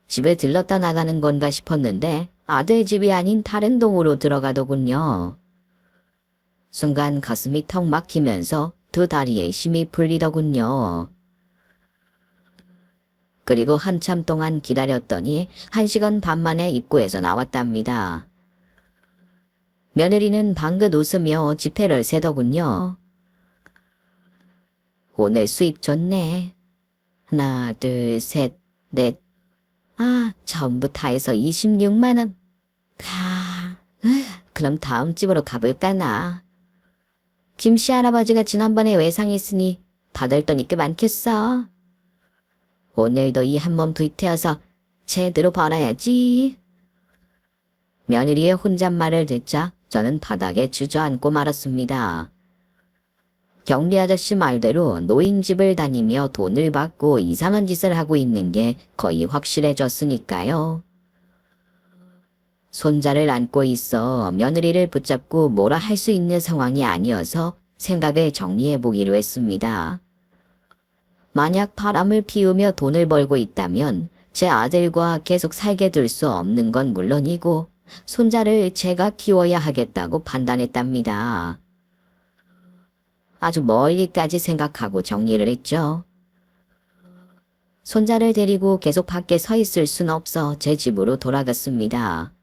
Speaker 1: 집에 들렀다 나가는 건가 싶었는데 아들 집이 아닌 다른 동으로 들어가더군요. 순간 가슴이 턱 막히면서 두 다리에 힘이 풀리더군요. 그리고 한참 동안 기다렸더니 1시간 반 만에 입구에서 나왔답니다. 며느리는 방긋 웃으며 지폐를 세더군요. 오늘 수입 좋네. 하나, 둘, 셋, 넷. 아, 전부 다 해서 26만 원. 그럼 다음 집으로 가볼까나. 김씨 할아버지가 지난번에 외상했으니 받을 돈이 꽤 많겠어. 오늘도 이 한 몸 불태워서 제대로 벌어야지. 며느리의 혼잣말을 듣자 저는 바닥에 주저앉고 말았습니다. 경비 아저씨 말대로 노인 집을 다니며 돈을 받고 이상한 짓을 하고 있는 게 거의 확실해졌으니까요. 손자를 안고 있어 며느리를 붙잡고 뭐라 할 수 있는 상황이 아니어서 생각을 정리해 보기로 했습니다. 만약 바람을 피우며 돈을 벌고 있다면 제 아들과 계속 살게 둘 수 없는 건 물론이고 손자를 제가 키워야 하겠다고 판단했답니다. 아주 멀리까지 생각하고 정리를 했죠. 손자를 데리고 계속 밖에 서 있을 순 없어 제 집으로 돌아갔습니다.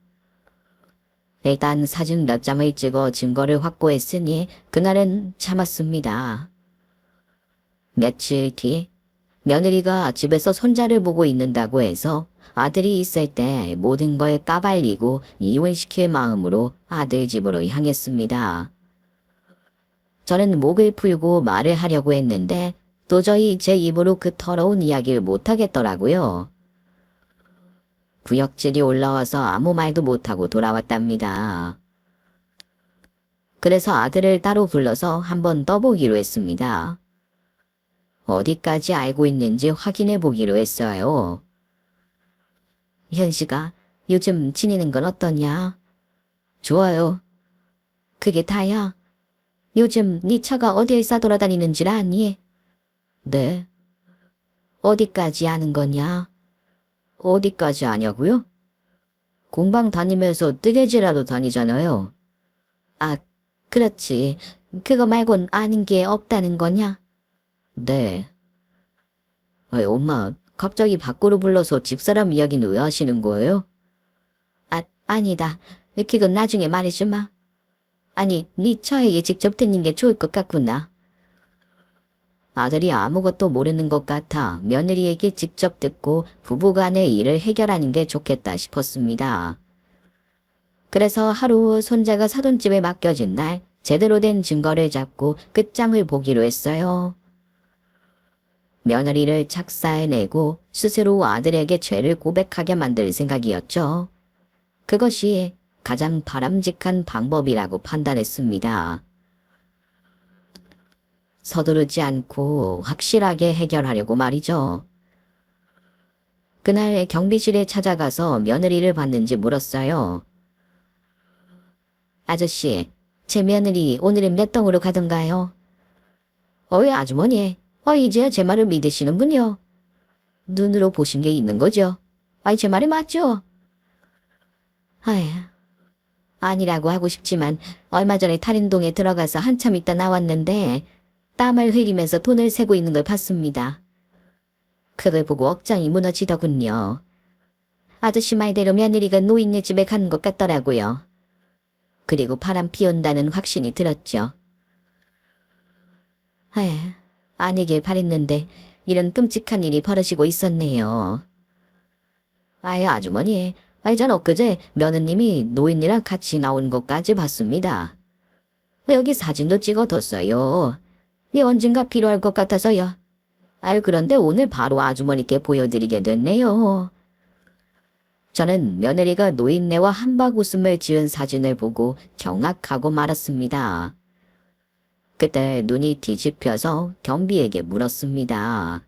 Speaker 1: 일단 사진 몇 장을 찍어 증거를 확보했으니 그날은 참았습니다. 며칠 뒤 며느리가 집에서 손자를 보고 있는다고 해서 아들이 있을 때 모든 걸 까발리고 이혼시킬 마음으로 아들 집으로 향했습니다. 저는 목을 풀고 말을 하려고 했는데 도저히 제 입으로 그 더러운 이야기를 못하겠더라고요. 구역질이 올라와서 아무 말도 못하고 돌아왔답니다. 그래서 아들을 따로 불러서 한번 떠보기로 했습니다. 어디까지 알고 있는지 확인해 보기로 했어요. 현씨가 요즘 지내는 건 어떠냐? 좋아요. 그게 다야. 요즘 네 차가 어디에 싸돌아다니는 줄 아니? 네. 어디까지 아는 거냐? 어디까지 아냐고요? 공방 다니면서 뜨개질하러 다니잖아요. 아, 그렇지. 그거 말곤 아는 게 없다는 거냐? 네. 엄마, 갑자기 밖으로 불러서 집사람 이야기는 왜 하시는 거예요? 아니다. 그건 나중에 말해주마. 아니, 네 처에게 직접 듣는 게 좋을 것 같구나. 아들이 아무것도 모르는 것 같아 며느리에게 직접 듣고 부부간의 일을 해결하는 게 좋겠다 싶었습니다. 그래서 하루 손자가 사돈집에 맡겨진 날 제대로 된 증거를 잡고 끝장을 보기로 했어요. 며느리를 착사해내고 스스로 아들에게 죄를 고백하게 만들 생각이었죠. 그것이 가장 바람직한 방법이라고 판단했습니다. 서두르지 않고 확실하게 해결하려고 말이죠. 그날 경비실에 찾아가서 며느리를 봤는지 물었어요. 아저씨, 제 며느리 오늘은 몇 동으로 가던가요? 아주머니, 이제야 제 말을 믿으시는군요. 눈으로 보신 게 있는 거죠? 제 말이 맞죠? 아니라고 하고 싶지만 얼마 전에 탈인동에 들어가서 한참 있다 나왔는데 땀을 흘리면서 돈을 세고 있는 걸 봤습니다. 그걸 보고 억장이 무너지더군요. 아저씨 말대로 며느리가 노인네 집에 가는 것 같더라고요. 그리고 바람 피운다는 확신이 들었죠. 아니길 바랬는데 이런 끔찍한 일이 벌어지고 있었네요. 아주머니, 전 엊그제 며느님이 노인이랑 같이 나온 것까지 봤습니다. 여기 사진도 찍어뒀어요. 언젠가 필요할 것 같아서요. 그런데 오늘 바로 아주머니께 보여드리게 됐네요. 저는 며느리가 노인네와 한박 웃음을 지은 사진을 보고 경악하고 말았습니다. 그때 눈이 뒤집혀서 경비에게 물었습니다.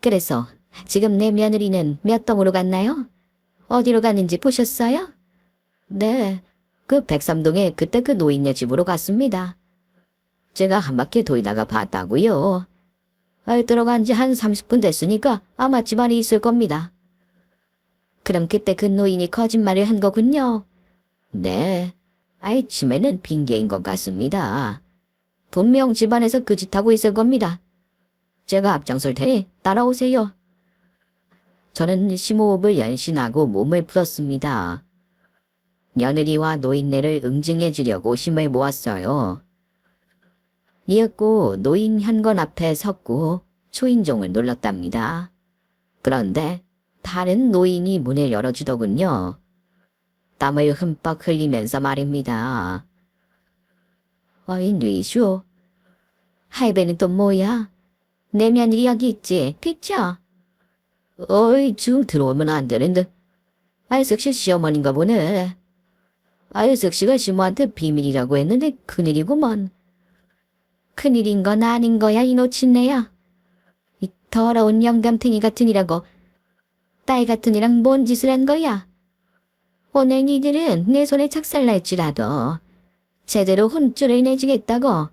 Speaker 1: 그래서 지금 내 며느리는 몇 동으로 갔나요? 어디로 갔는지 보셨어요? 네, 그 백삼동에 그때 그 노인네 집으로 갔습니다. 제가 한 바퀴 돌다가 봤다고요. 들어간 지 한 30분 됐으니까 아마 집안에 있을 겁니다. 그럼 그때 그 노인이 거짓말을 한 거군요. 네, 치매는 핑계인 것 같습니다. 분명 집안에서 그 짓하고 있을 겁니다. 제가 앞장설 테니 따라오세요. 저는 심호흡을 연신하고 몸을 풀었습니다. 며느리와 노인네를 응징해 주려고 힘을 모았어요. 이윽고 노인 현관 앞에 섰고 초인종을 눌렀답니다. 그런데 다른 노인이 문을 열어주더군요. 땀을 흠뻑 흘리면서 말입니다. 뉘쇼. 할배는 또 뭐야? 내 며느리 여기 있지, 그쵸? 좀 들어오면 안 되는데. 석씨 시어머니인가 보네. 석씨가 시모한테 비밀이라고 했는데 큰일이구먼. 큰일인 건 아닌 거야, 이 노친네야. 이 더러운 영감탱이 같은 이라고. 딸 같은 이랑 뭔 짓을 한 거야? 오늘 니들은 내 손에 착살날지라도 제대로 혼쭐을 내주겠다고.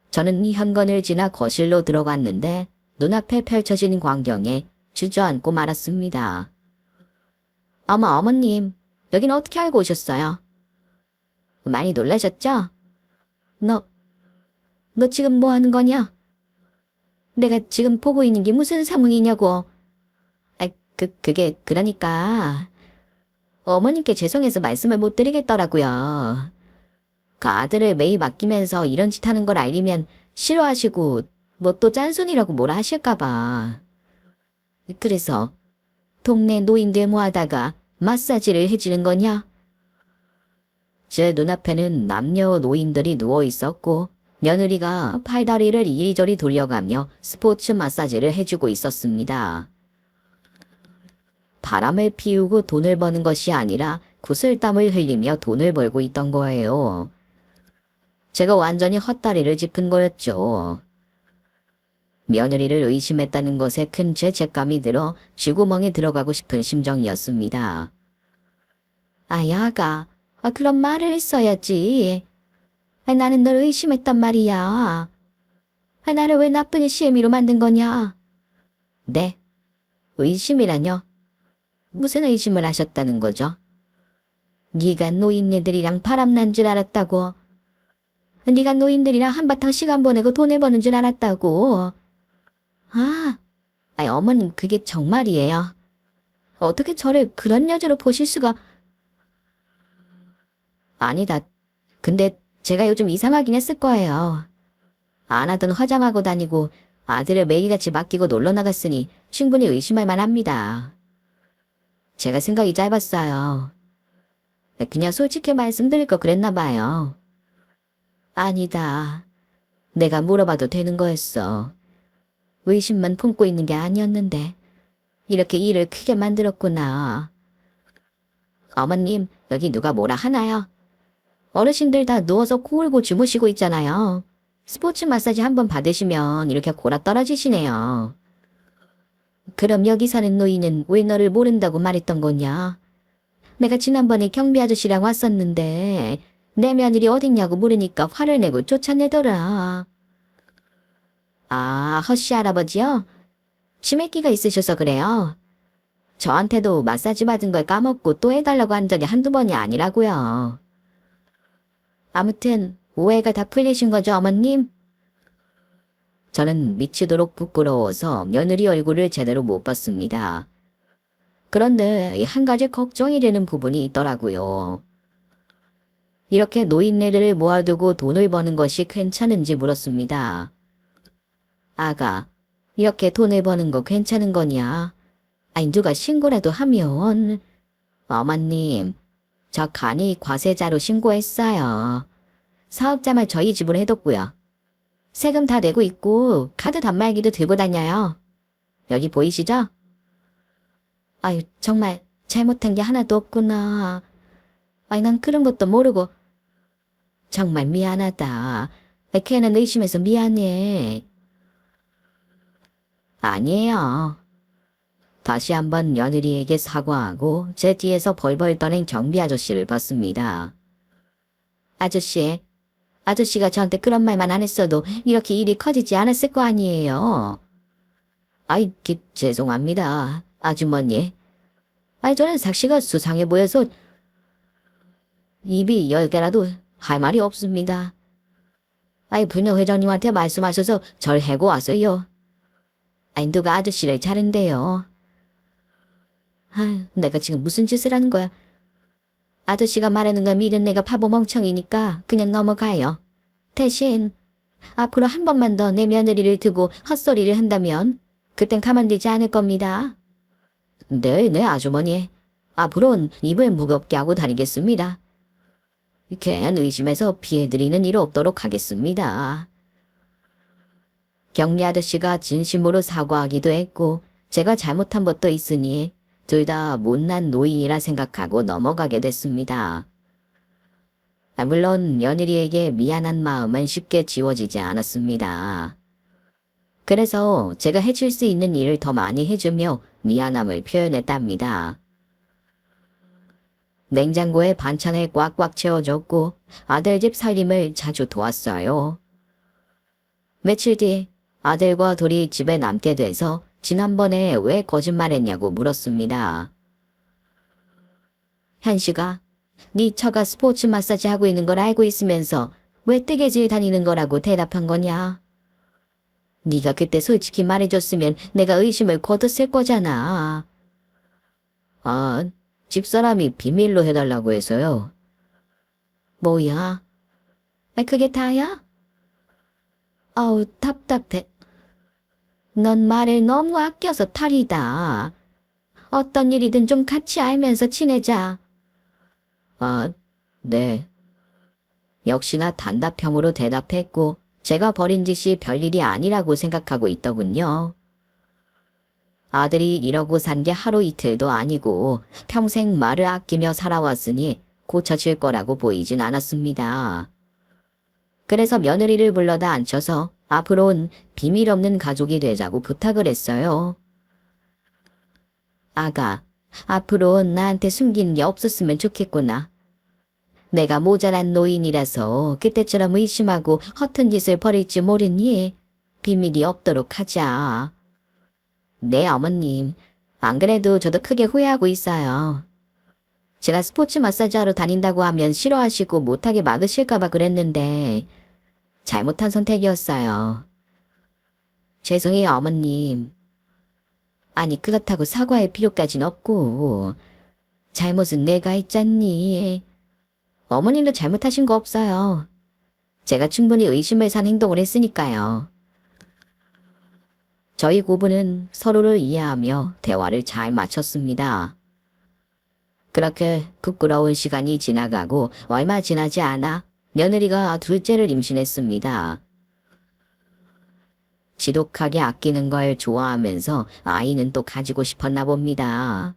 Speaker 1: 저는 이 현관을 지나 거실로 들어갔는데 눈앞에 펼쳐진 광경에 주저앉고 말았습니다. 어머님, 여긴 어떻게 알고 오셨어요? 많이 놀라셨죠? 너 지금 뭐 하는 거냐? 내가 지금 보고 있는 게 무슨 상황이냐고. 그게 그러니까 어머님께 죄송해서 말씀을 못 드리겠더라고요. 그 아들을 매일 맡기면서 이런 짓 하는 걸 알리면 싫어하시고 뭐 또 짠순이라고 뭐라 하실까 봐. 그래서 동네 노인들 모아다가 마사지를 해주는 거냐? 제 눈앞에는 남녀 노인들이 누워 있었고 며느리가 팔다리를 이리저리 돌려가며 스포츠 마사지를 해주고 있었습니다. 바람을 피우고 돈을 버는 것이 아니라 구슬땀을 흘리며 돈을 벌고 있던 거예요. 제가 완전히 헛다리를 짚은 거였죠. 며느리를 의심했다는 것에 큰 죄책감이 들어 쥐구멍에 들어가고 싶은 심정이었습니다. 야가, 그런 말을 했어야지. 나는 널 의심했단 말이야. 나를 왜 나쁜 시애미로 만든 거냐? 네, 의심이라뇨? 무슨 의심을 하셨다는 거죠? 네가 노인네들이랑 바람난 줄 알았다고. 네가 노인들이랑 한바탕 시간 보내고 돈을 버는 줄 알았다고. 어머님 그게 정말이에요. 어떻게 저를 그런 여자로 보실 수가... 아니다. 근데 제가 요즘 이상하긴 했을 거예요. 안 하던 화장하고 다니고 아들을 매일같이 맡기고 놀러 나갔으니 충분히 의심할 만합니다. 제가 생각이 짧았어요. 그냥 솔직히 말씀드릴 거 그랬나 봐요. 아니다. 내가 물어봐도 되는 거였어. 의심만 품고 있는 게 아니었는데 이렇게 일을 크게 만들었구나. 어머님, 여기 누가 뭐라 하나요? 어르신들 다 누워서 코 골고 주무시고 있잖아요. 스포츠 마사지 한번 받으시면 이렇게 골아 떨어지시네요. 그럼 여기 사는 노인은 왜 너를 모른다고 말했던 거냐? 내가 지난번에 경비 아저씨랑 왔었는데 내 며느리 어딨냐고 물으니까 화를 내고 쫓아내더라. 허씨 할아버지요? 치매기가 있으셔서 그래요. 저한테도 마사지 받은 걸 까먹고 또 해달라고 한 적이 한두 번이 아니라고요. 아무튼 오해가 다 풀리신 거죠, 어머님? 저는 미치도록 부끄러워서 며느리 얼굴을 제대로 못 봤습니다. 그런데 한 가지 걱정이 되는 부분이 있더라고요. 이렇게 노인네를 모아두고 돈을 버는 것이 괜찮은지 물었습니다. 아가, 이렇게 돈을 버는 거 괜찮은 거냐? 누가 신고라도 하면... 어머님, 저 간이 과세자로 신고했어요. 사업자만 저희 집으로 해뒀고요. 세금 다 내고 있고 카드 단말기도 들고 다녀요. 여기 보이시죠? 정말 잘못한 게 하나도 없구나. 난 그런 것도 모르고. 정말 미안하다. 걔는 의심해서 미안해. 아니에요. 다시 한번 며느리에게 사과하고 제 뒤에서 벌벌 떠는 경비 아저씨를 봤습니다. 아저씨가 저한테 그런 말만 안 했어도 이렇게 일이 커지지 않았을 거 아니에요. 죄송합니다, 아주머니. 저는 삭시가 수상해 보여서 입이 10개라도 할 말이 없습니다. 분녀 회장님한테 말씀하셔서 절 해고 왔어요. 누가 아저씨를 자른대요. 내가 지금 무슨 짓을 하는 거야. 아저씨가 말하는 걸 믿은 내가 바보 멍청이니까 그냥 넘어가요. 대신 앞으로 한 번만 더 내 며느리를 두고 헛소리를 한다면 그땐 가만두지 않을 겁니다. 네, 아주머니. 앞으로는 입을 무겁게 하고 다니겠습니다. 괜한 의심해서 피해드리는 일 없도록 하겠습니다. 경리 아저씨가 진심으로 사과하기도 했고 제가 잘못한 것도 있으니 둘 다 못난 노인이라 생각하고 넘어가게 됐습니다. 물론 며느리에게 미안한 마음은 쉽게 지워지지 않았습니다. 그래서 제가 해줄 수 있는 일을 더 많이 해주며 미안함을 표현했답니다. 냉장고에 반찬을 꽉꽉 채워줬고 아들 집 살림을 자주 도왔어요. 며칠 뒤 아들과 둘이 집에 남게 돼서 지난번에 왜 거짓말했냐고 물었습니다. 현씨가 네 처가 스포츠 마사지 하고 있는 걸 알고 있으면서 왜 뜨개질 다니는 거라고 대답한 거냐? 네가 그때 솔직히 말해줬으면 내가 의심을 거뒀을 거잖아. 아, 집사람이 비밀로 해달라고 해서요. 뭐야? 그게 다야? 아우, 답답해. 넌 말을 너무 아껴서 탈이다. 어떤 일이든 좀 같이 알면서 지내자. 아, 네. 역시나 단답형으로 대답했고 제가 벌인 짓이 별일이 아니라고 생각하고 있더군요. 아들이 이러고 산 게 하루 이틀도 아니고 평생 말을 아끼며 살아왔으니 고쳐질 거라고 보이진 않았습니다. 그래서 며느리를 불러다 앉혀서 앞으로는 비밀 없는 가족이 되자고 부탁을 했어요. 아가, 앞으로 나한테 숨긴 게 없었으면 좋겠구나. 내가 모자란 노인이라서 그때처럼 의심하고 허튼 짓을 벌일지 모르니 비밀이 없도록 하자. 네, 어머님. 안 그래도 저도 크게 후회하고 있어요. 제가 스포츠 마사지 하러 다닌다고 하면 싫어하시고 못하게 막으실까봐 그랬는데 잘못한 선택이었어요. 죄송해요, 어머님. 아니, 그렇다고 사과할 필요까진 없고 잘못은 내가 했잖니. 어머님도 잘못하신 거 없어요. 제가 충분히 의심을 산 행동을 했으니까요. 저희 고부는 서로를 이해하며 대화를 잘 마쳤습니다. 그렇게 부끄러운 시간이 지나가고 얼마 지나지 않아 며느리가 둘째를 임신했습니다. 지독하게 아끼는 걸 좋아하면서 아이는 또 가지고 싶었나 봅니다.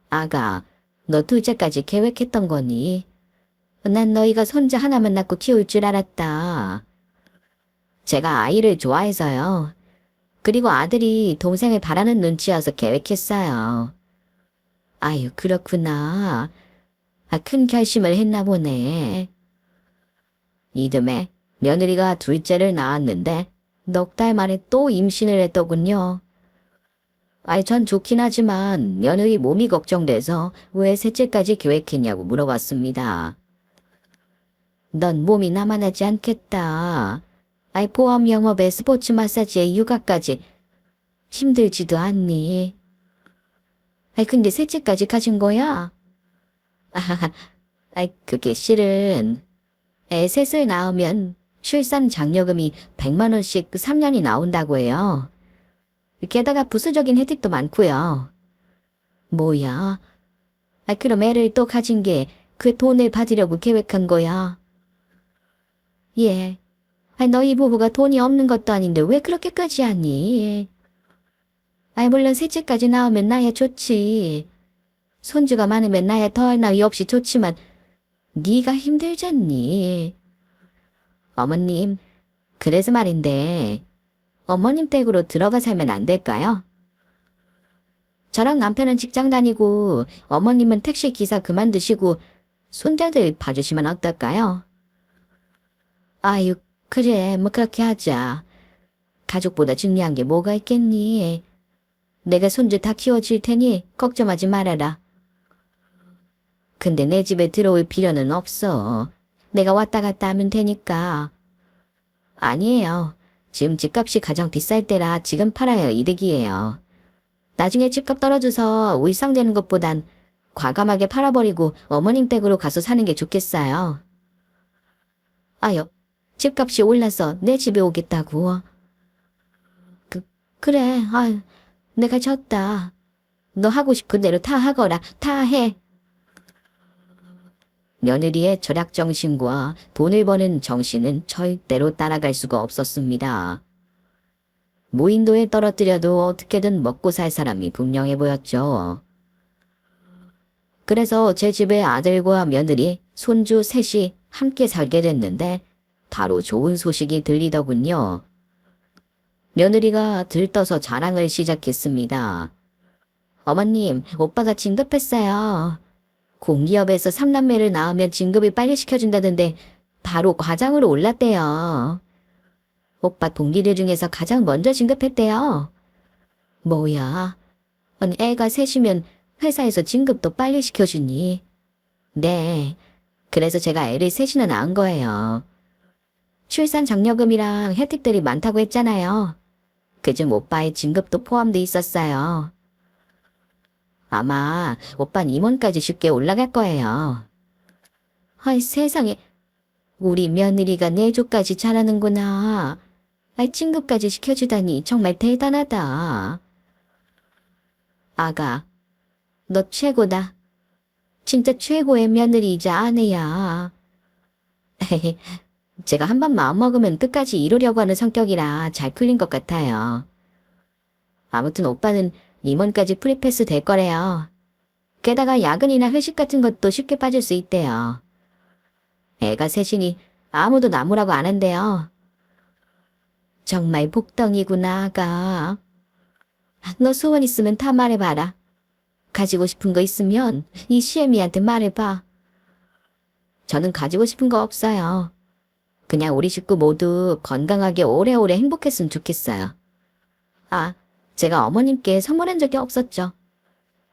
Speaker 1: 아가, 너 둘째까지 계획했던 거니? 난 너희가 손자 하나만 낳고 키울 줄 알았다. 제가 아이를 좋아해서요. 그리고 아들이 동생을 바라는 눈치여서 계획했어요. 아유, 그렇구나. 큰 결심을 했나 보네. 이듬해 며느리가 둘째를 낳았는데 넉 달 만에 또 임신을 했더군요. 전 좋긴 하지만 며느리 몸이 걱정돼서 왜 셋째까지 계획했냐고 물어봤습니다. 넌 몸이 나만하지 않겠다. 보험 영업에 스포츠 마사지에 육아까지 힘들지도 않니? 근데 셋째까지 가진 거야? 그게 실은 셋을 낳으면 출산 장려금이 100만 원씩 3년이 나온다고 해요. 게다가 부수적인 혜택도 많고요. 뭐야? 그럼 애를 또 가진 게 그 돈을 받으려고 계획한 거야? 예. 너희 부부가 돈이 없는 것도 아닌데 왜 그렇게까지 하니? 물론 셋째까지 나오면 나야 좋지. 손주가 많으면 나야 더할 나위 없이 좋지만 네가 힘들잖니. 어머님, 그래서 말인데 어머님 댁으로 들어가 살면 안 될까요? 저랑 남편은 직장 다니고 어머님은 택시 기사 그만두시고 손자들 봐주시면 어떨까요? 아유, 그래, 뭐 그렇게 하자. 가족보다 중요한 게 뭐가 있겠니? 내가 손주 다 키워줄 테니 걱정하지 말아라. 근데 내 집에 들어올 필요는 없어. 내가 왔다 갔다 하면 되니까. 아니에요. 지금 집값이 가장 비쌀 때라 지금 팔아야 이득이에요. 나중에 집값 떨어져서 울상되는 것보단 과감하게 팔아버리고 어머님 댁으로 가서 사는 게 좋겠어요. 아유, 집값이 올라서 내 집에 오겠다고. 그래, 내가 졌다. 너 하고 싶은 대로 다 하거라, 다 해. 며느리의 절약 정신과 돈을 버는 정신은 절대로 따라갈 수가 없었습니다. 무인도에 떨어뜨려도 어떻게든 먹고 살 사람이 분명해 보였죠. 그래서 제 집에 아들과 며느리, 손주 셋이 함께 살게 됐는데 바로 좋은 소식이 들리더군요. 며느리가 들떠서 자랑을 시작했습니다. 어머님, 오빠가 진급했어요. 공기업에서 3남매를 낳으면 진급을 빨리 시켜준다던데 바로 과장으로 올랐대요. 오빠 동기들 중에서 가장 먼저 진급했대요. 뭐야? 아니, 애가 셋이면 회사에서 진급도 빨리 시켜주니? 네. 그래서 제가 애를 셋이나 낳은 거예요. 출산 장려금이랑 혜택들이 많다고 했잖아요. 그중 오빠의 진급도 포함돼 있었어요. 아마 오빤 임원까지 쉽게 올라갈 거예요. 아이 세상에, 우리 며느리가 내조까지 잘하는구나. 아이 진급까지 시켜주다니 정말 대단하다. 아가, 너 최고다. 진짜 최고의 며느리이자 아내야. 제가 한 번 마음먹으면 끝까지 이루려고 하는 성격이라 잘 풀린 것 같아요. 아무튼 오빠는 임원까지 프리패스 될 거래요. 게다가 야근이나 회식 같은 것도 쉽게 빠질 수 있대요. 애가 셋이니 아무도 나무라고 안 한대요. 정말 복덩이구나, 아가. 너 소원 있으면 다 말해봐라. 가지고 싶은 거 있으면 이 시애미한테 말해봐. 저는 가지고 싶은 거 없어요. 그냥 우리 식구 모두 건강하게 오래오래 행복했으면 좋겠어요. 아, 제가 어머님께 선물한 적이 없었죠.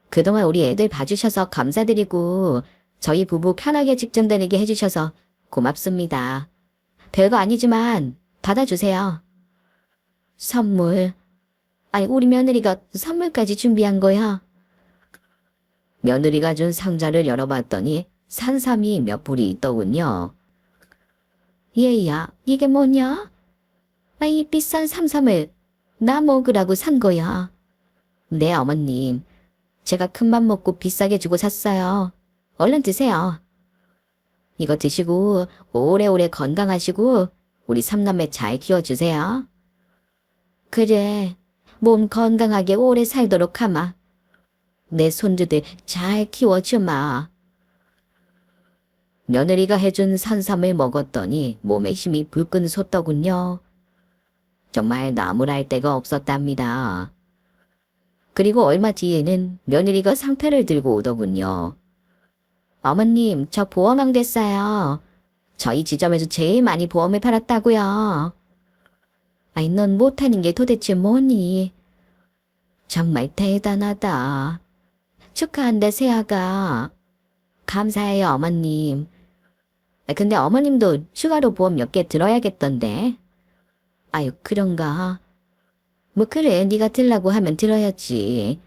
Speaker 1: 그동안 우리 애들 봐주셔서 감사드리고 저희 부부 편하게 직장 다니게 해주셔서 고맙습니다. 별거 아니지만 받아주세요. 선물. 아니, 우리 며느리가 선물까지 준비한 거야. 며느리가 준 상자를 열어봤더니 산삼이 몇 불이 있더군요. 얘야, 이게 뭐냐? 아, 이 비싼 삼삼을 나 먹으라고 산 거야. 네, 어머님. 제가 큰맘 먹고 비싸게 주고 샀어요. 얼른 드세요. 이거 드시고 오래오래 건강하시고 우리 삼남매 잘 키워주세요. 그래, 몸 건강하게 오래 살도록 하마. 내 손주들 잘 키워주마. 며느리가 해준 산삼을 먹었더니 몸에 힘이 불끈 솟더군요. 정말 나무랄 데가 없었답니다. 그리고 얼마 뒤에는 며느리가 상패를 들고 오더군요. 어머님, 저 보험왕 됐어요. 저희 지점에서 제일 많이 보험을 팔았다고요. 아이, 넌 못하는 게 도대체 뭐니? 정말 대단하다. 축하한다, 새아가. 감사해요, 어머님. 근데 어머님도 추가로 보험 몇 개 들어야겠던데. 아유, 그런가? 뭐 그래, 네가 들라고 하면 들어야지.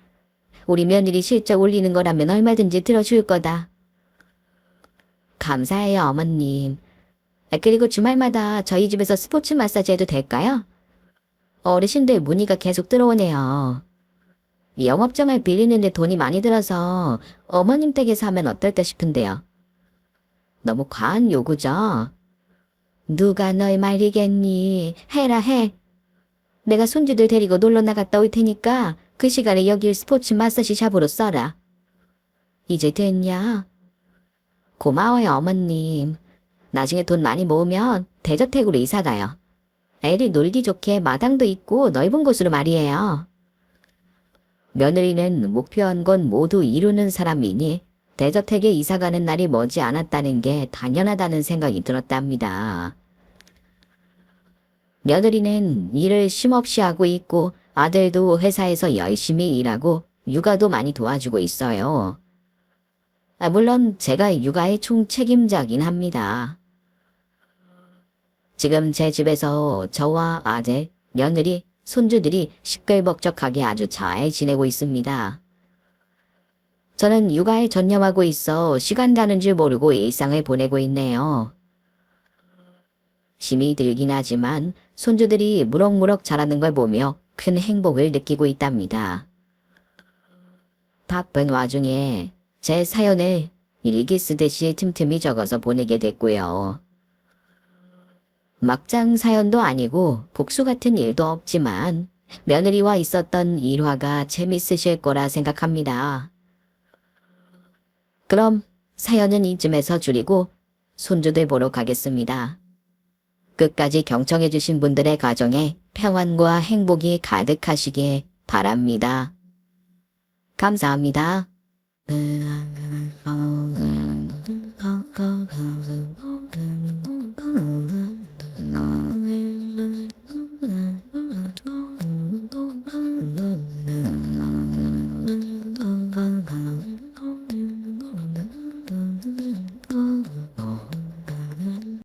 Speaker 1: 우리 며느리 실적 올리는 거라면 얼마든지 들어줄 거다. 감사해요, 어머님. 그리고 주말마다 저희 집에서 스포츠 마사지 해도 될까요? 어르신들 문의가 계속 들어오네요. 영업장을 빌리는데 돈이 많이 들어서 어머님 댁에서 하면 어떨까 싶은데요. 너무 과한 요구죠? 누가 널 말리겠니? 해라 해. 내가 손주들 데리고 놀러 나갔다 올 테니까 그 시간에 여길 스포츠 마사지 샵으로 써라. 이제 됐냐? 고마워요, 어머님. 나중에 돈 많이 모으면 대저택으로 이사가요. 애들 놀기 좋게 마당도 있고 넓은 곳으로 말이에요. 며느리는 목표한 건 모두 이루는 사람이니 대저택에 이사가는 날이 머지 않았다는 게 당연하다는 생각이 들었답니다. 며느리는 일을 쉼없이 하고 있고 아들도 회사에서 열심히 일하고 육아도 많이 도와주고 있어요. 물론 제가 육아의 총책임자긴 합니다. 지금 제 집에서 저와 아들, 며느리, 손주들이 시끌벅적하게 아주 잘 지내고 있습니다. 저는 육아에 전념하고 있어 시간 가는 줄 모르고 일상을 보내고 있네요. 힘이 들긴 하지만 손주들이 무럭무럭 자라는 걸 보며 큰 행복을 느끼고 있답니다. 바쁜 와중에 제 사연을 일기 쓰듯이 틈틈이 적어서 보내게 됐고요. 막장 사연도 아니고 복수 같은 일도 없지만 며느리와 있었던 일화가 재밌으실 거라 생각합니다. 그럼 사연은 이쯤에서 줄이고 손주들 보러 가겠습니다. 끝까지 경청해주신 분들의 가정에 평안과 행복이 가득하시길 바랍니다. 감사합니다.